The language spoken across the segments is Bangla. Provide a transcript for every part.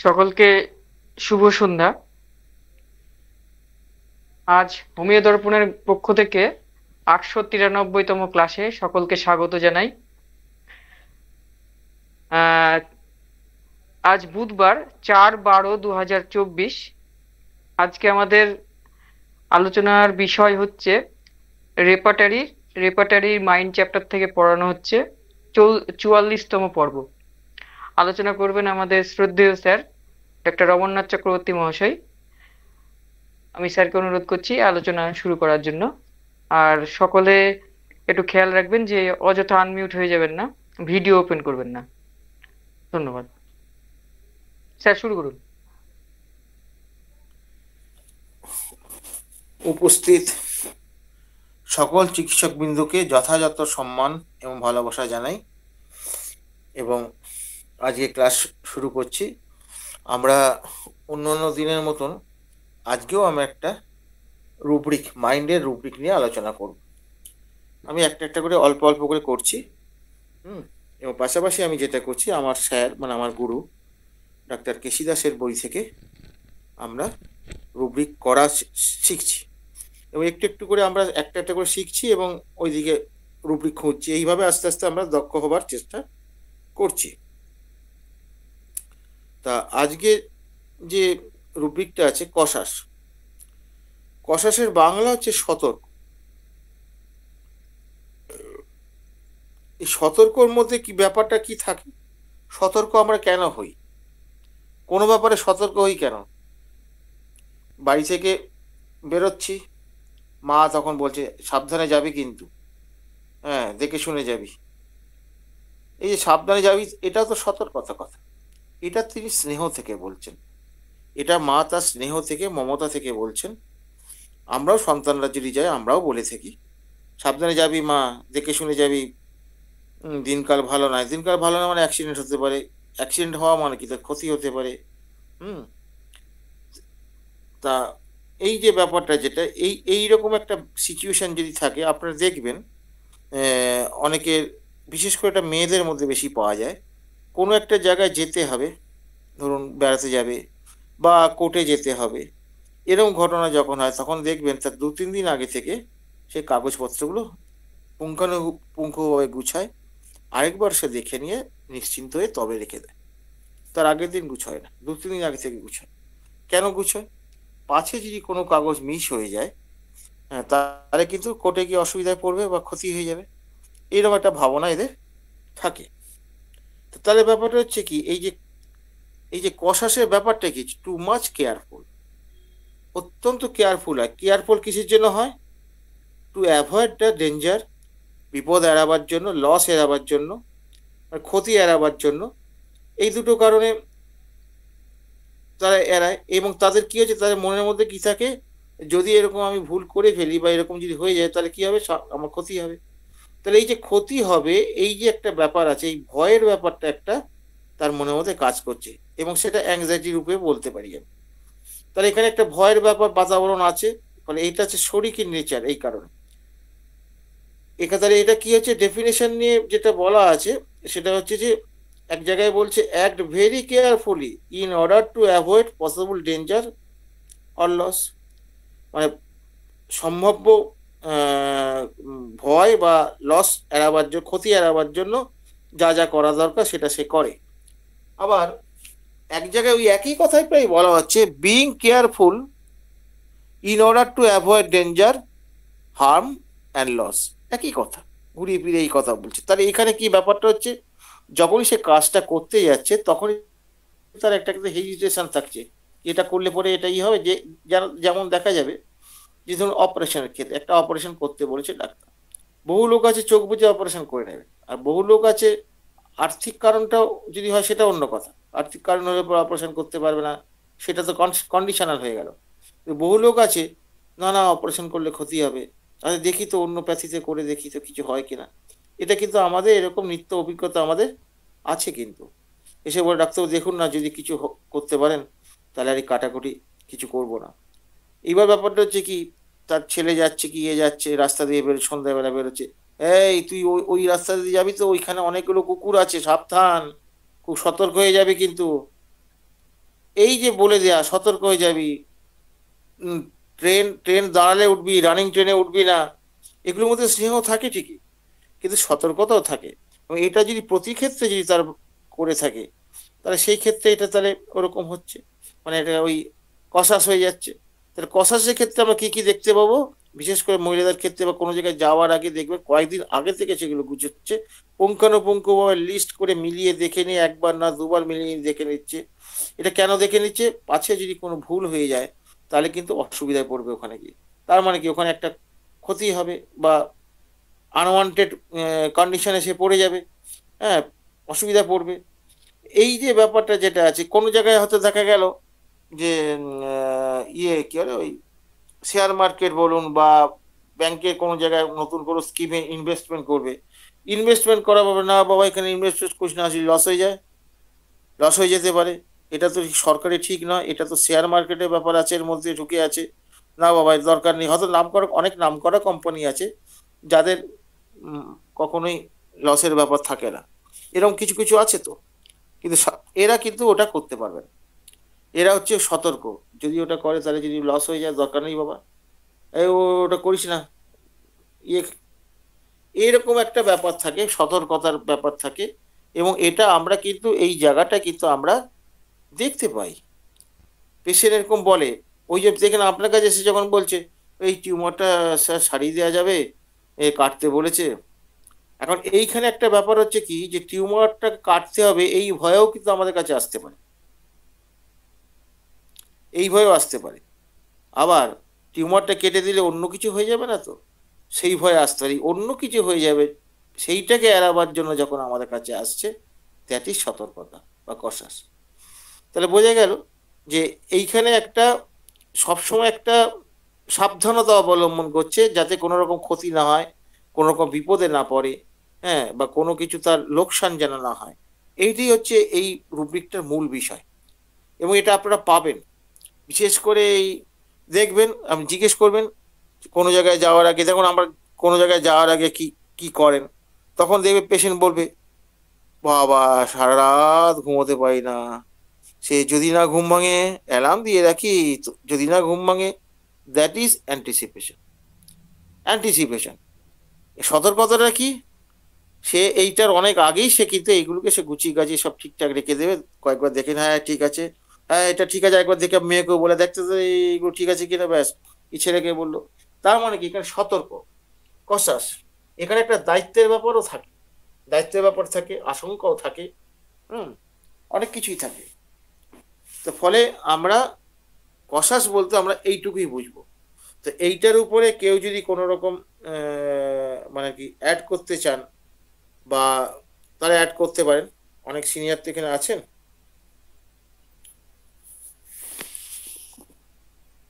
সকলকে শুভ সন্ধ্যা। আজ হোমিও দর্পণের পক্ষ থেকে 893তম ক্লাসে সকলকে স্বাগত জানাই। আহ, আজ বুধবার 4/12/2024। আজকে আমাদের আলোচনার বিষয় হচ্ছে রেপার্টারি। রেপার্টারির মাইন্ড চ্যাপ্টার থেকে পড়ানো হচ্ছে 44তম পর্ব। আলোচনা করবেন আমাদের শ্রদ্ধেয় স্যার ডক্টর অমরনাথ চক্রবর্তী মহাশয়। আমি স্যারকে অনুরোধ করছি আলোচনা শুরু করার জন্য। আর সকলে একটু খেয়াল রাখবেন যে অযথা আনমিউট হয়ে যাবেন না, ভিডিও ওপেন করবেন না। ধন্যবাদ। স্যার শুরু করুন। উপস্থিত সকল চিকিৎসক বিন্দুকে যথাযথ সম্মান এবং ভালোবাসা জানাই এবং আজকে ক্লাস শুরু করছি। আমরা অন্যান্য দিনের মতন আজকেও আমরা একটা রুব্রিক, মাইন্ডের রুব্রিক নিয়ে আলোচনা করব। আমি একটা একটা করে অল্প অল্প করে করছি। এবং পাশাপাশি আমি যেটা করছি, আমার স্যার মানে আমার গুরু ডাক্তার কেসি দাসের বই থেকে আমরা রুব্রিক করা শিখছি এবং একটু একটু করে আমরা একটা একটা করে শিখছি এবং ওইদিকে রুব্রিক খুঁজছি। এইভাবে আস্তে আস্তে আমরা দক্ষ হবার চেষ্টা করছি। তা আজকে যে রুব্রিকটা আছে কশাস, কশাসের বাংলা হচ্ছে সতর্ক। এই সতর্কর মধ্যে কি ব্যাপারটা কি থাকে? সতর্ক আমরা কেন হই? কোনো ব্যাপারে সতর্ক হই কেন? বাড়ি থেকে বেরোচ্ছি, মা তখন বলছে সাবধানে যাবি কিন্তু, হ্যাঁ দেখে শুনে যাবি। এই যে সাবধানে যাবি, এটা তো সতর্কতা কথা। এটা তিনি স্নেহ থেকে বলছেন, এটা মা তার স্নেহ থেকে, মমতা থেকে বলছেন। আমরাও সন্তানরা যদি যাই আমরাও বলে থাকি সাবধানে যাবি মা, দেখে শুনে যাবি, দিনকাল ভালো নয়। দিনকাল ভালো না মানে অ্যাক্সিডেন্ট হতে পারে। অ্যাক্সিডেন্ট হওয়া মানে কি, তার ক্ষতি হতে পারে। হুম তা এই যে ব্যাপারটা, যেটা এই রকম একটা সিচুয়েশন যদি থাকে, আপনারা দেখবেন অনেকের, বিশেষ করে এটা মেয়েদের মধ্যে বেশি পাওয়া যায়। কোনো একটা জায়গায় যেতে হবে, ধরুন বেড়াতে যাবে বা কোর্টে যেতে হবে, এরকম ঘটনা যখন হয় তখন দেখবেন তার 2-3 দিন আগে থেকে সেই কাগজপত্রগুলো পুঙ্খানুপুঙ্খভাবে গুছায়, আরেকবার সে দেখে নিয়ে নিশ্চিন্ত হয়ে তবে রেখে দেয়। তার আগের দিন গুছায় না, 2-3 দিন আগে থেকে গুছায়। কেন গুছায়? পাছে যদি কোনো কাগজ মিস হয়ে যায়, হ্যাঁ, তাহলে কিন্তু কোর্টে গিয়ে অসুবিধায় পড়বে বা ক্ষতি হয়ে যাবে, এইরকম একটা ভাবনা এদের থাকে। তাহলে ব্যাপারটা হচ্ছে কি, এই যে কশাসের ব্যাপারটা কি, টু মাচ কেয়ারফুল, অত্যন্ত কেয়ারফুল হয়। কেয়ারফুল কিসের জন্য হয়? টু অ্যাভয়েড দ্য ডেঞ্জার, বিপদ এড়াবার জন্য, লস এড়াবার জন্য, ক্ষতি এড়াবার জন্য। এই দুটো কারণে তারা এড়ায়। এবং তাদের কি হচ্ছে, তাদের মনের মধ্যে কি থাকে, যদি এরকম আমি ভুল করে ফেলি বা এরকম যদি হয়ে যায় তাহলে কি হবে, আমার ক্ষতি হবে। তাহলে এই যে ক্ষতি হবে, এই যে একটা ব্যাপার আছে, এই ভয়ের ব্যাপারটা একটা তার মনের মধ্যে কাজ করছে এবং সেটা অ্যাংজাইটি রূপে বলতে পারি আমি। তাহলে এখানে একটা ভয়ের ব্যাপার, বাতাবরণ আছে। ফলে এইটা হচ্ছে শরিকি নেচার। এই কারণে এখানে এটা কি হচ্ছে, ডেফিনেশন নিয়ে যেটা বলা আছে সেটা হচ্ছে যে, এক জায়গায় বলছে act very carefully in order to avoid possible danger or loss. মানে সম্ভাব্য ভয় বা লস এড়াবার জন্য, ক্ষতি এড়াবার জন্য যা যা করা দরকার সেটা সে করে। আবার এক জায়গায় ওই একই কথাই প্রায় বলা হচ্ছে, being careful in order to avoid danger, harm and loss. একই কথা, ঘুরিয়ে ফিরে এই কথা বলছে। তাহলে এখানে কি ব্যাপারটা হচ্ছে, যখনই সে কাজটা করতে যাচ্ছে তখনই তার একটা কিন্তু হেজিটেশন থাকছে, এটা করলে পরে এটাই হবে। যে যেমন দেখা যাবে যে ধরুন অপারেশনের ক্ষেত্রে, একটা অপারেশন করতে বলেছে ডাক্তার, বহু লোক আছে চোখ বুঝে অপারেশন করে নেবে, আর বহু লোক আছে আর্থিক কারণটাও যদি হয় সেটা অন্য কথা, আর্থিক কারণ হলে পরে অপারেশন করতে পারবে না, সেটা তো কন্ডিশনাল হয়ে গেল। বহু লোক আছে না না অপারেশন করলে ক্ষতি হবে, তাহলে দেখি তো অন্য প্যাথিতে করে দেখি তো কিছু হয় কিনা। এটা কিন্তু আমাদের এরকম নিত্য অভিজ্ঞতা আমাদের আছে। কিন্তু এসে বলে ডাক্তার দেখুন না, যদি কিছু করতে পারেন তাহলে আর এই কাটাকুটি কিছু করব না। এইবার ব্যাপারটা হচ্ছে কি, তার ছেলে যাচ্ছে কি, ইয়ে যাচ্ছে রাস্তা দিয়ে বেরো, সন্ধ্যাবেলা বেরোচ্ছে, এই তুই ওই ওই রাস্তা দিয়ে যাবি তো, ওইখানে অনেকগুলো কুকুর আছে, সাবধান, খুব সতর্ক হয়ে যাবে কিন্তু। এই যে বলে দেয়া সতর্ক হয়ে যাবি, ট্রেন ট্রেন দাঁড়ালে উঠবি, রানিং ট্রেনে উঠবি না, এগুলোর মধ্যে স্নেহ থাকে ঠিকই, কিন্তু সতর্কতাও থাকে। এবং এটা যদি প্রতি ক্ষেত্রে যদি তার করে থাকে, তাহলে সেই ক্ষেত্রে এটা তাহলে ওরকম হচ্ছে, মানে এটা ওই কসাস হয়ে যাচ্ছে। তাহলে কসাসের ক্ষেত্রে আমরা কি কি দেখতে পাবো, বিশেষ করে মহিলাদের ক্ষেত্রে বা কোনো জায়গায় যাওয়ার আগে দেখবে কয়েকদিন আগে থেকে সেগুলো গুছোচ্ছে, পুঙ্খানুপুঙ্খভাবে লিস্ট করে মিলিয়ে দেখে নিয়ে, একবার না দুবার মিলিয়ে দেখে নিচ্ছে। এটা কেন দেখে নিচ্ছে, পাছে যদি কোনো ভুল হয়ে যায় তাহলে কিন্তু অসুবিধায় পড়বে ওখানে গিয়ে। তার মানে কি, ওখানে একটা ক্ষতি হবে বা আনওয়ান্টেড কন্ডিশনে সে পড়ে যাবে, হ্যাঁ, অসুবিধা পড়বে। এই যে ব্যাপারটা যেটা আছে, কোনো জায়গায় হয়তো দেখা গেল যে ইয়ে কি বলে ওই শেয়ার মার্কেট বলুন বা ব্যাংকের কোনো জায়গায় নতুন কোনো স্কিমে ইনভেস্টমেন্ট করবে, ইনভেস্টমেন্ট করা পাবে না বাবা, এখানে ইনভেস্টমেন্ট করিস না, আসলে লস হয়ে যায়, লস হয়ে যেতে পারে। এটা তো সরকারি ঠিক নয়, এটা তো শেয়ার মার্কেটের ব্যাপার আছে, এর মধ্যে ঢুকে আছে। না বাবা, এর দরকার নেই। হয়তো নাম করা অনেক নাম করা কোম্পানি আছে যাদের উম, কখনোই লসের ব্যাপার থাকে না, এরকম কিছু কিছু আছে তো, কিন্তু এরা কিন্তু ওটা করতে পারবে না। এরা হচ্ছে সতর্ক, যদি ওটা করে তাহলে যদি লস হয়ে যায়, দরকার নেই বাবা, এই ওটা করিস না, ইয়ে, এরকম একটা ব্যাপার থাকে, সতর্কতার ব্যাপার থাকে। এবং এটা আমরা কিন্তু এই জায়গাটা কিন্তু আমরা দেখতে পাই। পেশেন্ট এরকম বলে, ওই যে দেখেন আপনার কাছে এসে যখন বলছে এই টিউমারটা স্যার সারিয়ে দেওয়া যাবে, এ কাটতে বলেছে। এখন এইখানে একটা ব্যাপার হচ্ছে কি, যে টিউমারটা কাটতে হবে এই ভয়েও কিন্তু আমাদের কাছে আসতে পারে, এই ভয়েও আসতে পারে। আবার টিউমারটা কেটে দিলে অন্য কিছু হয়ে যাবে না তো, সেই ভয়ে আসতে পারি অন্য কিছু হয়ে যাবে, সেইটাকে এড়াবার জন্য যখন আমাদের কাছে আসছে, দ্যাট ইজ সতর্কতা বা কশাস। তাহলে বোঝা গেল যে এইখানে একটা সবসময় একটা সাবধানতা অবলম্বন করছে, যাতে কোনো রকম ক্ষতি না হয়, কোনো রকম বিপদে না পড়ে, হ্যাঁ, বা কোনো কিছু তার লোকসান যেন না হয়। এইটাই হচ্ছে এই রুব্রিকটার মূল বিষয়। এবং এটা আপনারা পাবেন, বিশেষ করে এই দেখবেন, আপনি জিজ্ঞেস করবেন কোনো জায়গায় যাওয়ার আগে, দেখুন আমরা কোনো জায়গায় যাওয়ার আগে কি কি করেন, তখন দেখবে পেশেন্ট বলবে বাবা সারা রাত ঘুমোতে পারি না, সে যদি না ঘুম ভাঙে অ্যালার্ম দিয়ে রাখি, তো যদি না ঘুম ভাঙে, দ্যাট ইজ অ্যান্টিসিপেশন। অ্যান্টিসিপেশন সতর্কতাটা কি, সে এইটার অনেক আগেই সে কিন্তু এইগুলোকে সে গুছিয়ে গাছিয়ে সব ঠিকঠাক রেখে দেবে। কয়েকবার দেখেন, হ্যাঁ ঠিক আছে, হ্যাঁ এটা ঠিক আছে, একবার দেখে মেয়েকেও বলে দেখতে তো এইগুলো ঠিক আছে কিনা, ব্যাস, এই ছেলেকে বললো। তার মানে কি, এখানে সতর্ক, কসাস, এখানে একটা দায়িত্বের ব্যাপারও থাকে, দায়িত্বের ব্যাপার থাকে, আশঙ্কাও থাকে, হুম, অনেক কিছুই থাকে। তো ফলে আমরা কসাস বলতে আমরা এইটুকুই বুঝবো। তো এইটার উপরে কেউ যদি কোনো রকম মানে কি অ্যাড করতে চান, বা তারা অ্যাড করতে পারেন, অনেক সিনিয়র তো এখানে আছেন।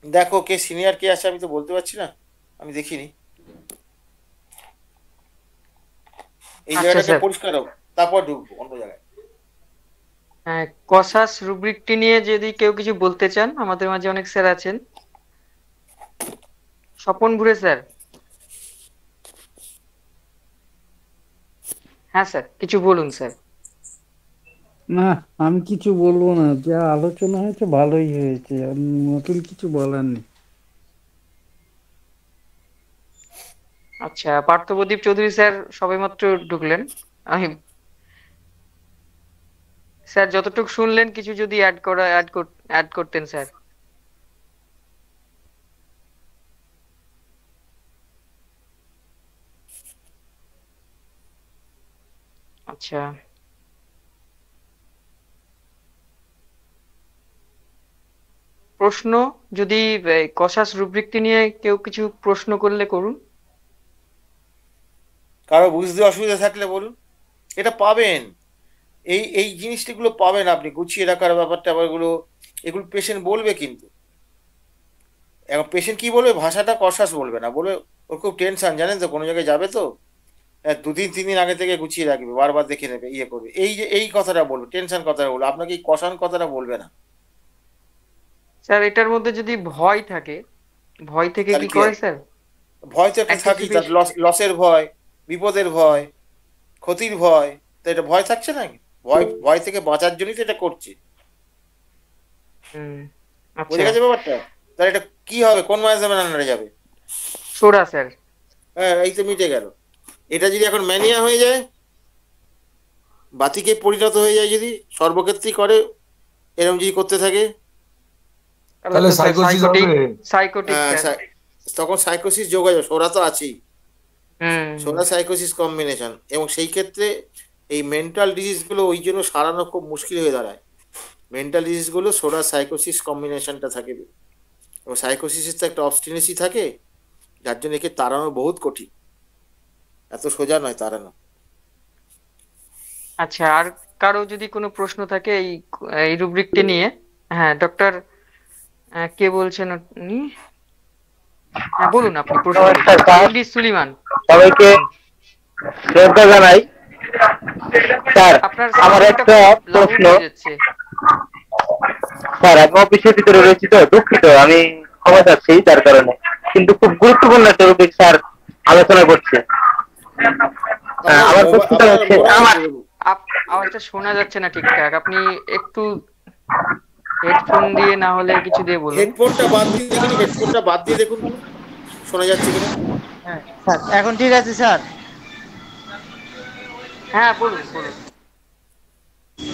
দেখো কে সিনিয়র কে আছে আমি তো বলতে পারছি না, আমি দেখিনি। এই আচ্ছা জায়গাটাকে স্যার, পরিষ্কার হোক, তারপর ঢুকবো অন্য জায়গায়। হ্যাঁ, কসাস রুব্রিকটি নিয়ে যদি কেউ কিছু বলতে চান, আমাদের মাঝে অনেক স্যার আছেন। স্বপন ভুরে স্যার। হ্যাঁ স্যার, কিছু বলুন স্যার। না, আমি কিছু বলবো না, যা আলোচনা হয়েছে ভালোই হয়েছে, আর নতুন কিছু বলার নেই। আচ্ছা, পার্থপ্রদীপ চৌধুরী স্যার সবেমাত্র ঢুকলেন। আমি স্যার যতটুকু শুনলেন, কিছু যদি অ্যাড করতেন স্যার। আচ্ছা, প্রশ্ন যদি কসাস রুব্রিকটি নিয়ে কেউ কিছু প্রশ্ন করলে করুন। কারো বুঝতে অসুবিধা থাকলে বলুন, এটা পাবেন, এই এই জিনিসগুলো পাবেন আপনি, গুছিয়ে রাখার ব্যাপারটা আবার এগুলো, এগুলো পেশেন্ট বলবে কিন্তু। এখন পেশেন্ট কি বলবে, ভাষাটা কসাস বলবে না, বলবে ওর খুব টেনশন জানেন তো, কোনো জায়গায় যাবে তো, হ্যাঁ, দুদিন তিন দিন আগে থেকে গুছিয়ে রাখবে, বারবার দেখে নেবে, ইয়ে করবে, এই যে এই কথাটা বলবে, টেনশন কথাটা বলবে, আপনাকে এই কষান কথাটা বলবে না। স্যার এটার মধ্যে যদি ভয় থাকে, ভয় থেকে তাহলে কি কি করে আছে, স্যার? ভয় তো একটা থাকেই, তার অ্যান্টিসিপেশন। লসের ভয়, বিপদের ভয়, ক্ষতির ভয়, তো এটা ভয় থাকছে না, ভয় ভয় থেকে বাঁচার জন্যই তো এটা করছে। হুম। বুঝে আচ্ছা। গেছে ব্যাপারটা? তাহলে এটা কি হবে, কোন ম্যানেজমেন্ট আন্ডারে যাবে? Soda sir. হ্যাঁ, এই তো মিটে গেল। এটা যদি এখন ম্যানিয়া হয়ে যায়, বাতিকে পরিণত হয়ে যায়, যদি সর্বক্ষেত্রেই করে, এরকম যদি করতে থাকে, তাহলে তাহলে তো স্যার সাইকোসিস সাইকোটিক, হবে। সাইকোটিক আহ, স্যার। সাই- তখন সাইকোসিস যোগাযোগ, সোরা তো আছেই, হুম। সোরা সাইকোসিস কম্বিনেশন, এবং সেই ক্ষেত্রে এই মেন্টাল ডিজিজগুলো ওই জন্য সারানো খুব মুশকিল হয়ে দাঁড়ায়। মেন্টাল ডিজিজগুলো সোরা সাইকোসিস কম্বিনেশনটা থাকে, এবং সাইকোসিসের তো একটা অবস্টিনেসি থাকে, যার জন্য একে তাড়ানো বহুত কঠিন, এত সোজা নয় তাড়ানো। আচ্ছা, আর কারো যদি কোনো প্রশ্ন থাকে এই এই রুব্রিকটি নিয়ে? হ্যাঁ ডক্টর, কে বলছেন উনি? হ্যাঁ বলুন আপনি প্রশ্নটি। নমস্কার স্যার, এমডি সুলিমান। সবাইকে হুম। শ্রদ্ধা জানাই। স্যার, আপনার আমার সাউন্ডটা একটা খুব লাউড প্রশ্ন। হয়ে যাচ্ছে। স্যার, আমি অফিসের ভিতরে রয়েছি তো, দুঃখিত, আমি ক্ষমা চাচ্ছি তার কারণে, কিন্তু খুব গুরুত্বপূর্ণ একটা টপিক স্যার আলোচনা করছে। আমার প্রশ্নটা আপনার হচ্ছে, মনে আমার আওয়াজটা শোনা যাচ্ছে না ঠিকঠাক, আপনি একটু হেডফোন দিয়ে না হলে কিছু দিয়ে বলুন। হেডফোনটা বাদ দিয়ে দেখুন, হেডফোনটা বাদ দিয়ে দেখুন তো, শোনা যাচ্ছে কিনা। হ্যাঁ স্যার, এখন ঠিক আছে স্যার? হ্যাঁ বলুন বলুন।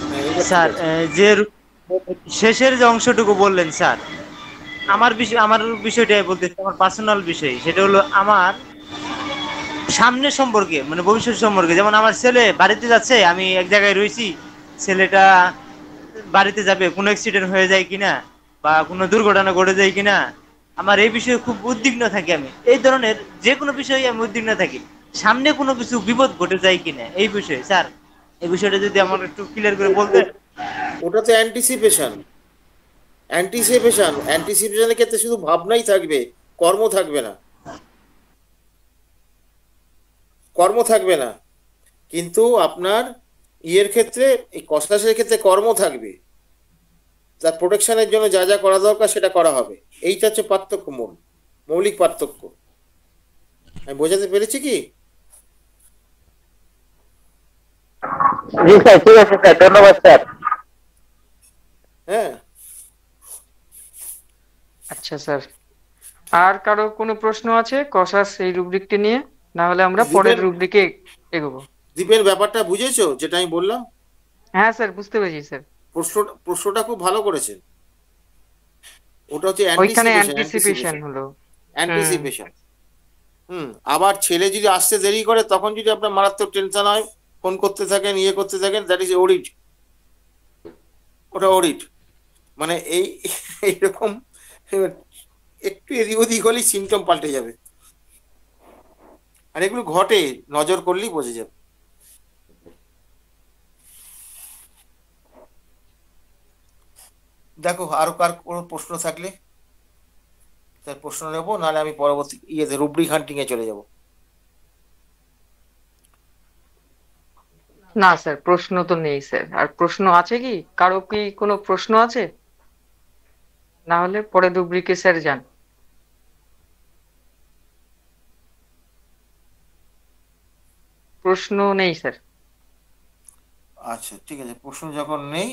হ্যাঁ, এবার ঠিক স্যার, আছে। শেষের যে অংশটুকু বললেন স্যার, আমার বিষয়টাই বলতে আমার পার্সোনাল বিষয়, সেটা হলো আমার সামনের সম্পর্কে, মানে ভবিষ্যৎ সম্পর্কে। যেমন আমার ছেলে বাড়িতে যাচ্ছে, আমি এক জায়গায় রয়েছি, ছেলেটা বাড়িতে যাবে, কোনো অ্যাক্সিডেন্ট হয়ে যায় কিনা বা কোনো দুর্ঘটনা ঘটে যায় কিনা, আমার এই বিষয়ে খুব উদ্বিগ্ন থাকি। আমি এই ধরনের যে কোনো বিষয়ে আমি উদ্বিগ্ন থাকি, সামনে কোনো কিছু বিপদ ঘটে যায় কিনা এই বিষয়ে। স্যার, এই বিষয়টা যদি আমার একটু ক্লিয়ার করে বলতেন। ওটা তো অ্যান্টিসিপেশন। অ্যান্টিসিপেশনের ক্ষেত্রে শুধু ভাবনাই থাকবে, কর্ম থাকবে না, কর্ম থাকবে না। কিন্তু আপনার ইয়ের ক্ষেত্রে, এই কসকাসের ক্ষেত্রে কর্ম থাকবে, তার প্রোটেকশনের জন্য যা যা করা দরকার সেটা করা হবে। এইটা হচ্ছে পার্থক্য, মৌলিক পার্থক্য। আমি বোঝাতে পেরেছি কি? জি স্যার, ঠিক আছে স্যার, ধন্যবাদ স্যার। হ্যাঁ, আচ্ছা স্যার, আর কারো কোনো প্রশ্ন আছে কসাস এই রুব্রিকটি নিয়ে? না হলে আমরা পরের দীপের রুব্রিকে এগোবো। দীপের ব্যাপারটা বুঝেছো যেটা আমি বললাম? হ্যাঁ স্যার, বুঝতে পেরেছি স্যার। প্রশ্নটা খুব ভালো করেছেন। ওটা হচ্ছে ওইখানে অ্যান্টিসিপেশন, অ্যান্টিসিপেশন হলো। হুম। অ্যান্টিসিপেশন। আবার ছেলে যদি আসতে দেরি করে, তখন যদি আপনার মারাত্মক টেনশন হয়, ফোন করতে থাকেন, ইয়ে করতে থাকেন, দ্যাট ইজ ওরিড। ওটা ওরিড, মানে এইরকম একটু এদিক ওদিক হলেই সিমটম পাল্টে যাবে। আর এগুলো ঘটে, নজর করলেই বোঝা যাবে। দেখো, আরো কার কোনো প্রশ্ন থাকলে তার প্রশ্ন নেবো, নাহলে আমি পরবর্তী ইয়েতে রুব্রিক হান্টিং এ চলে যাব। না স্যার, প্রশ্ন তো নেই স্যার। আর প্রশ্ন আছে কি, কারো কি কোনো প্রশ্ন আছে? না হলে পরের রুব্রিকে স্যার যান। প্রশ্ন নেই স্যার। আচ্ছা, ঠিক আছে, প্রশ্ন যখন নেই,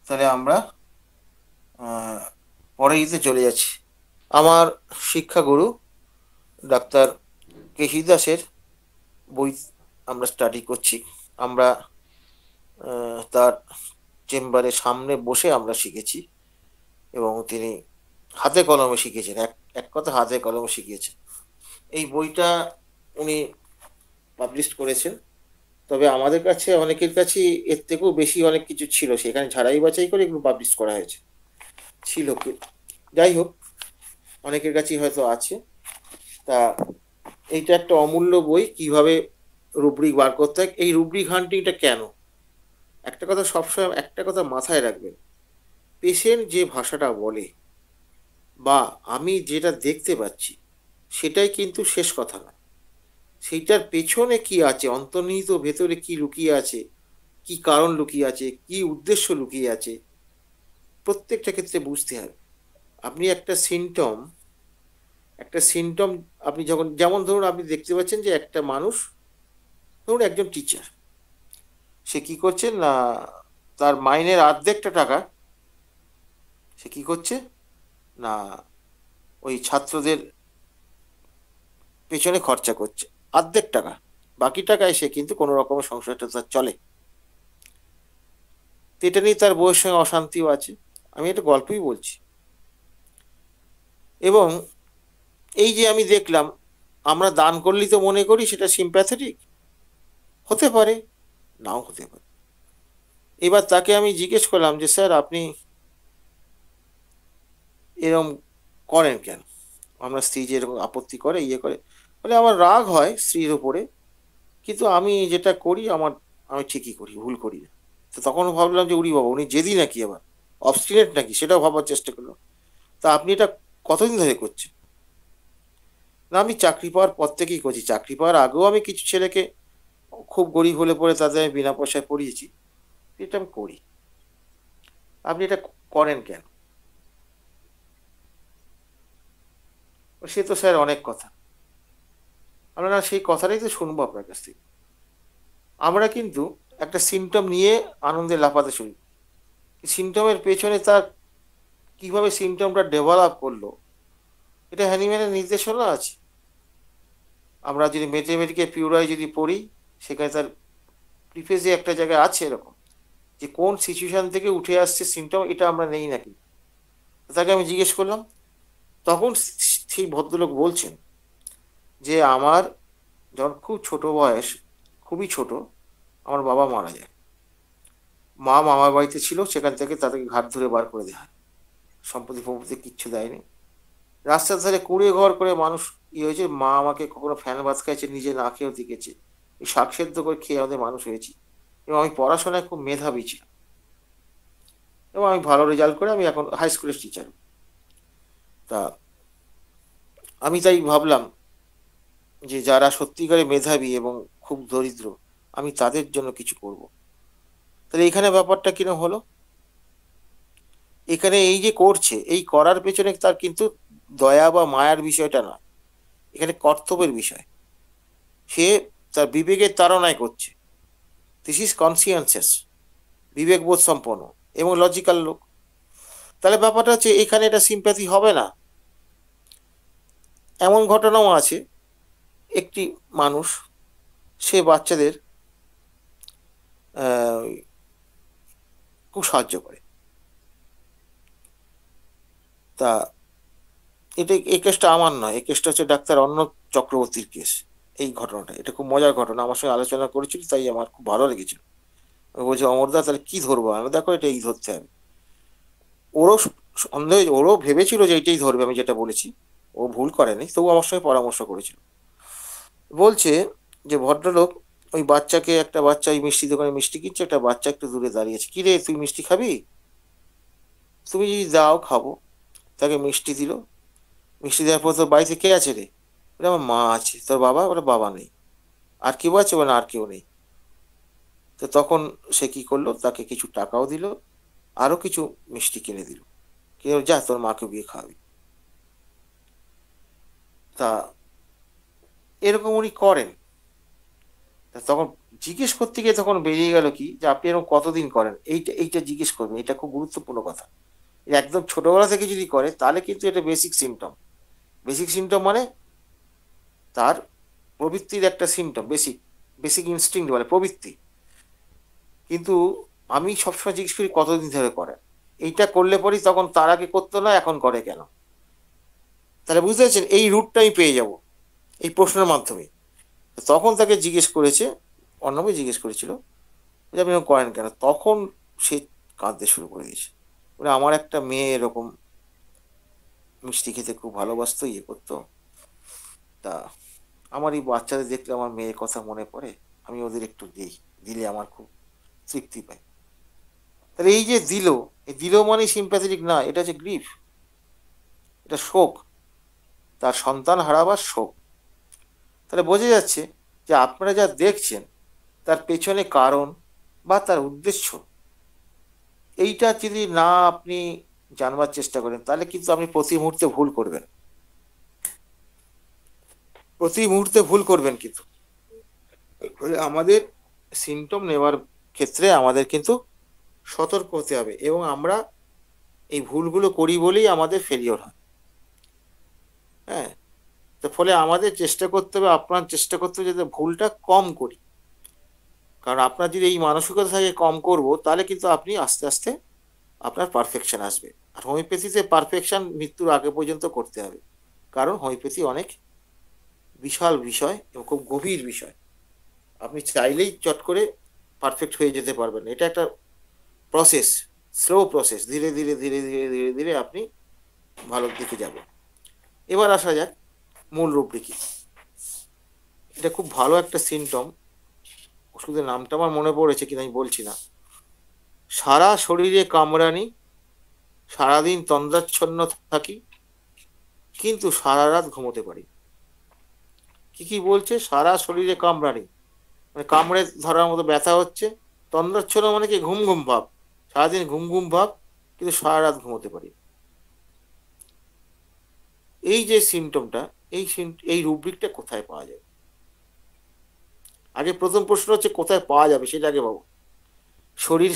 তাহলে আমরা পরে ইতে চলে যাচ্ছি। আমার শিক্ষাগুরু ডাক্তার কেশি দাসের বই আমরা স্টাডি করছি। আমরা তার চেম্বারের সামনে বসে আমরা শিখেছি, এবং তিনি হাতে কলমে শিখিয়েছেন, এক এক কথা হাতে কলমে শিখিয়েছেন। এই বইটা উনি পাবলিশ করেছেন, তবে আমাদের কাছে অনেকের কাছে এর থেকেও বেশি অনেক কিছু ছিল, সেখানে ঝাড়াই বাছাই করে এগুলো পাবলিশ করা হয়েছে, ছিল কি। যাই হোক, অনেকের কাছেই হয়তো আছে। তা এইটা একটা অমূল্য বই, কিভাবে রুব্রিক বার করতে হয়, এই রুব্রিক হান্টিংটা কেন। একটা কথা সবসময়, একটা কথা মাথায় রাখবেন, পেশেন্ট যে ভাষাটা বলে বা আমি যেটা দেখতে পাচ্ছি, সেটাই কিন্তু শেষ কথা না। সেইটার পেছনে কি আছে, অন্তর্নিহিত ভেতরে কি লুকিয়ে আছে, কি কারণ লুকিয়ে আছে, কি উদ্দেশ্য লুকিয়ে আছে, প্রত্যেকটা ক্ষেত্রে বুঝতে হবে। আপনি একটা সিমটম আপনি যখন, যেমন ধরুন আপনি দেখতে পাচ্ছেন যে একটা মানুষ, ধরুন একজন টিচার, সে কি করছেন না, তার মাইনের অর্ধেকটা টাকা সে কি করছে না, ওই ছাত্রদের পেছনে খরচা করছে অর্ধেক টাকা, বাকি টাকায় সে কিন্তু কোনো রকমের সংসারটা তার চলে। তো এটা নিয়ে তার বউয়ের সঙ্গে অশান্তিও আছে, আমি এটা গল্পই বলছি। এবং এই যে আমি দেখলাম, আমরা দান করলেই তো মনে করি সেটা সিম্প্যাথেটিক, হতে পারে নাও হতে পারে। এবার তাকে আমি জিজ্ঞেস করলাম যে স্যার আপনি এরকম করেন কেন, আমরা স্ত্রী যে এরকম আপত্তি করে ইয়ে করে, বলে আমার রাগ হয় স্ত্রীর উপরে, কিন্তু আমি যেটা করি আমি ঠিকই করি, ভুল করি না। তো তখন ভাবলাম যে উনি বাবা, উনি জেদি নাকি, আবার অবস্টিনেট নাকি, সেটাও ভাবার চেষ্টা করলো। তা আপনি এটা কতদিন ধরে করছেন? না আমি চাকরি পাওয়ার পর থেকেই করছি, চাকরি পাওয়ার আগেও আমি কিছু ছেলেকে খুব গরিব হলে পরে তাদের আমি বিনা পয়সায় পড়িয়েছি, এটা আমি করি। আপনি এটা করেন কেন? সে তো স্যার অনেক কথা। আমরা না সেই কথাটাই তো শুনবো আপনার কাছ থেকে। আমরা কিন্তু একটা সিমটম নিয়ে আনন্দে লাফাতে শুনি, সিমটমের পেছনে তার কিভাবে সিমটমটা ডেভেলপ করলো, এটা হ্যানিম্যানের নির্দেশনা আছে। আমরা যদি ম্যাথমেটিকে পিউরায় যদি পড়ি, সেখানে তার প্রিফেসে একটা জায়গায় আছে এরকম, যে কোন সিচুয়েশন থেকে উঠে আসছে সিমটম, এটা আমরা নেই নাকি। তাকে আমি জিজ্ঞেস করলাম, তখন সেই ভদ্রলোক বলছেন যে আমার যখন খুব ছোট বয়স, খুবই ছোট, আমার বাবা মারা যায়। মা মামার বাড়িতে ছিল, সেখান থেকে তাদেরকে ঘাট ধরে বার করে দেওয়া হয়, সম্পত্তি ফম্পত্তি কিচ্ছু দেয়নি। রাস্তার ধারে কুড়ে ঘর করে মানুষ ইয়ে হয়েছে। মা আমাকে কখনো ফ্যান ভাত খাইছে, নিজে না খেয়েও দিকেছে, এই শাক সেদ্ধ করে খেয়ে আমাদের মানুষ হয়েছি। এবং আমি পড়াশোনায় খুব মেধাবী ছিলাম, এবং আমি ভালো রেজাল্ট করে আমি এখন হাই স্কুলের টিচার। তা আমি তাই ভাবলাম যে যারা সত্যিকারে মেধাবী এবং খুব দরিদ্র, আমি তাদের জন্য কিছু করব। তাহলে এখানে ব্যাপারটা কিরকম হলো, এখানে এই যে করছে, এই করার পেছনে তার কিন্তু দয়া বা মায়ার বিষয়টা নয়, এখানে কর্তব্যের বিষয়। সে তার বিবেকের তাড়নায় করছে। দিস ইজ কনসিয়েন্সিয়াস, বিবেকবোধ সম্পন্ন এবং লজিক্যাল লোক। তাহলে ব্যাপারটা হচ্ছে এখানে এটা সিম্প্যাথি হবে না। এমন ঘটনাও আছে, একটি মানুষ সে বাচ্চাদের খুব সাহায্য করে। তা এই কেসটা আমার নয়, এই কেসটা হচ্ছে ডাক্তার অর্ণব চক্রবর্তীর কেস। এই ঘটনাটা, এটা খুব মজার ঘটনা, আমার সঙ্গে আলোচনা করেছিল, তাই আমার খুব ভালো লেগেছিল। বলছে অমরদা তাহলে কি ধরবো? আমি দেখো এটা এই ধরতে হবে। ওরও সন্দেহ, ওরও ভেবেছিল যে এইটাই ধরবে আমি যেটা বলেছি, ও ভুল করেনি, তবু আমার সঙ্গে পরামর্শ করেছিল। বলছে যে ভদ্রলোক ওই বাচ্চাকে, একটা বাচ্চা ওই মিষ্টি দোকানে মিষ্টি কিনছে, একটা বাচ্চা একটু দূরে দাঁড়িয়েছে, কি রে তুই মিষ্টি খাবি? তুমি যদি দাও খাবো। তাকে মিষ্টি দিল। মিষ্টি দেওয়ার পর তোর বাড়িতে কে আছে রে? বলে আমার মা আছে। তোর বাবা? বলে বাবা নেই। আর কেউ আছে? বলে আর কেউ নেই। তো তখন সে কি করলো, তাকে কিছু টাকাও দিল, আরো কিছু মিষ্টি কিনে দিল, কিনে যা তোর মাকে গিয়ে খাওয়াবি। তা এরকম উনি করেন। তা তখন জিজ্ঞেস করতে গিয়ে তখন বেরিয়ে গেল কি, যে আপনি এরকম কতদিন করেন, এইটা এইটা জিজ্ঞেস করবেন, এটা খুব গুরুত্বপূর্ণ কথা। এটা একদম ছোটবেলা থেকে যদি করে তাহলে কিন্তু এটা বেসিক সিমটম। বেসিক সিমটম মানে তার প্রবৃত্তির একটা সিমটম, বেসিক বেসিক ইনস্টিংক্ট বলে প্রবৃত্তি। কিন্তু আমি সবসময় জিজ্ঞেস করি কতদিন ধরে করেন। এইটা করলে পরেই তখন তার আগে করতো না, এখন করে কেন? তাহলে বুঝতে পারছেন, এই রুটটা আমি পেয়ে যাব এই প্রশ্নের মাধ্যমে। তখন তাকে জিজ্ঞেস করেছে, অর্ণবকে জিজ্ঞেস করেছিল যে আপনি এরকম করেন কেন? তখন সে কাঁদতে শুরু করে দিয়েছে। বলে আমার একটা মেয়ে এরকম মিষ্টি খেতে খুব ভালোবাসতো, ইয়ে করতো। তা আমার এই বাচ্চাদের দেখলে আমার মেয়ের কথা মনে পড়ে, আমি ওদের একটু দিই, দিলে আমার খুব তৃপ্তি পাই। তাহলে এই যে দিল, এই দিল মানে সিম্প্যাথেটিক না, এটা হচ্ছে গ্রিফ, এটা শোক, তার সন্তান হারাবার শোক। তাহলে বোঝা যাচ্ছে যে আপনারা যা দেখছেন তার পেছনে কারণ বা তার উদ্দেশ্য, এইটা যদি না আপনি জানবার চেষ্টা করেন, তাহলে কিন্তু আপনি প্রতি মুহূর্তে ভুল করবেন, প্রতি মুহূর্তে ভুল করবেন। কিন্তু আমাদের সিমটম নেওয়ার ক্ষেত্রে আমাদের কিন্তু সতর্ক হতে হবে, এবং আমরা এই ভুলগুলো করি বলেই আমাদের ফেলিওর হয়। হ্যাঁ, তো ফলে আমাদের চেষ্টা করতে হবে, আপনার চেষ্টা করতে হবে যাতে ভুলটা কম করি। কারণ আপনার যদি এই মানসিকতা থাকে কম করব, তাহলে কিন্তু আপনি আস্তে আস্তে আপনার পারফেকশন আসবে। আর হোমিওপ্যাথিতে পারফেকশন মৃত্যুর আগে পর্যন্ত করতে হবে, কারণ হোমিওপ্যাথি অনেক বিশাল বিষয় এবং খুব গভীর বিষয়। আপনি চাইলেই চট করে পারফেক্ট হয়ে যেতে পারবেন না। এটা একটা প্রসেস, স্লো প্রসেস, ধীরে ধীরে ধীরে ধীরে ধীরে ধীরে আপনি ভালোর দিকে যাবেন। এবার আসা যাক মূল রূপটি কি। এটা খুব ভালো একটা সিমটম, ওষুধের নামটা আমার মনে পড়েছে কিনা আমি বলছি না। সারা শরীরে কামড়ানি, সারাদিন তন্দ্রাচ্ছন্ন থাকি, কিন্তু সারা রাত ঘুমোতে পারি। কি কি বলছে? সারা শরীরে কামড়ানি মানে কামড়ে ধরার মতো ব্যথা হচ্ছে, তন্দ্রাচ্ছন্ন মানে কি ঘুম ঘুম ভাব, সারাদিন ঘুম ঘুম ভাব, কিন্তু সারা রাত ঘুমোতে পারি। এই যে সিমটমটা, এই রুব্রিকটা কোথায় পাওয়া যাবে? আগে প্রথম প্রশ্ন হচ্ছে কোথায় পাওয়া যাবে, সেটা আগে ভাবো।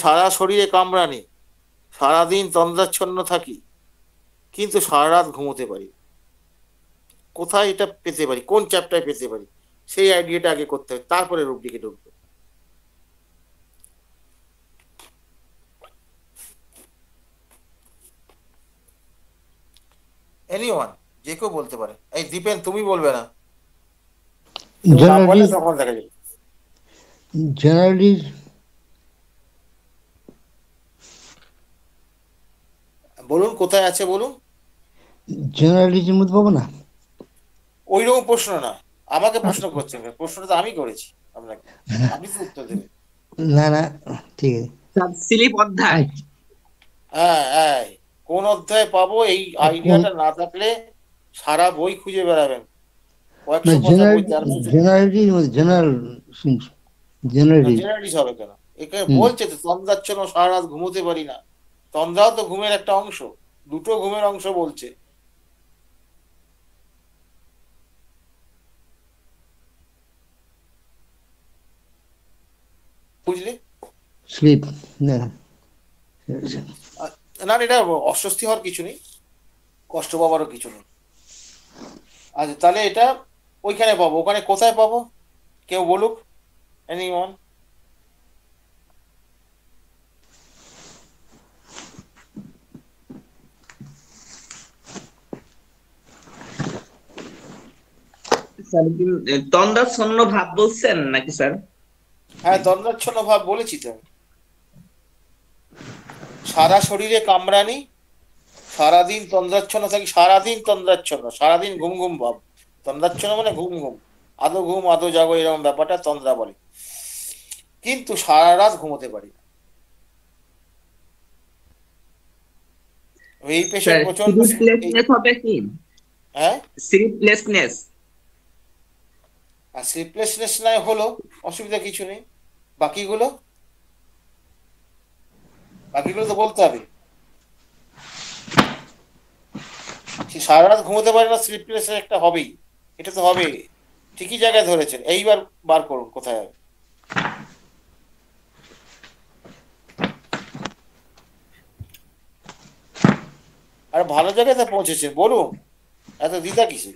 সারা শরীরে কামড়ানি, সারাদিন তন্দ্রাচ্ছন্ন থাকি, কিন্তু সারা রাত ঘুমোতে পারি। কোথায় এটা পেতে পারি, কোন চ্যাপ্টারে পেতে পারি, সেই আইডিয়াটা আগে করতে হবে, তারপরে রুব্রিকে ঢুকবো। এনিওয়ান, যে কেউ বলতে পারে। এই দীপেন, তুমি বলবে না, তুমি না বললে জেনারেলি তখন দেখা যাবে। জেনারেলি বলুন কোথায় আছে বলুন। জেনারেলিজম মধ্যে পাবো না? ওই রকম প্রশ্ন না, আমাকে প্রশ্ন করছেন, প্রশ্নটা তো আমি করেছি আপনাকে, আপনি তো উত্তর দেবেন। না না, ঠিক আছে। স্লিপ অধ্যায়। হ্যাঁ হ্যাঁ, কোন অধ্যায়ে পাবো, এই আইডিয়াটা না থাকলে সারা বই খুঁজে বেড়াবেন, না, কয়েকশো পাতা বই, 1300। জেনারেলি জেনারেল জেনারেলি জেনারেলিস্ট হবে কেন? এখানে বলছে তো তন্দ্রাচ্ছন্ন, সারা রাত ঘুমোতে পারি না। তন্দ্রাও তো ঘুমের একটা অংশ, দুটো ঘুমের অংশ বলছে। বুঝলি? স্লিপ না। না, এটা অস্বস্তি হওয়ার কিছু নেই, কষ্ট পাবারও কিছু নেই। আচ্ছা, তাহলে এটা ওইখানে পাবো, ওখানে কোথায় পাবো কেউ বলুক, এনিওয়ান? স্যার তন্দ্রাচ্ছন্ন ভাব বলছেন নাকি স্যার? হ্যাঁ, তন্দ্রাচ্ছন্ন ভাব বলেছি তো আমি। সারা শরীরে কামড়ানি, সারাদিন তন্দ্রাচ্ছন্ন থাকি, সারাদিন তন্দ্রাচ্ছন্ন, সারাদিন ঘুম ঘুম ভাব। তন্দ্রাচ্ছন্ন মানে ঘুম ঘুম, আদো ঘুম আদো জাগো, এরকম ব্যাপারটা তন্দ্রা বলে, কিন্তু সারা রাত ঘুমোতে পারি না। এই পেশেন্ট প্রচন্ড। স্লিপলেসনেস হবে কি? হ্যাঁ, স্লিপলেসনেস। আর স্লিপলেসনেস নাই হলো, অসুবিধা কিছু নেই। বাকিগুলো বাকিগুলো তো বলতে হবে। সে সারা রাত ঘুমোতে পারে না, স্লিপলেসনেস একটা হবেই, এটা তো হবে। ঠিকই জায়গায় ধরেছেন, এইবার বার করুন কোথায় হবে। আর ভালো জায়গাতে পৌঁছেছেন, বলুন, এত দ্বিধা কিসে?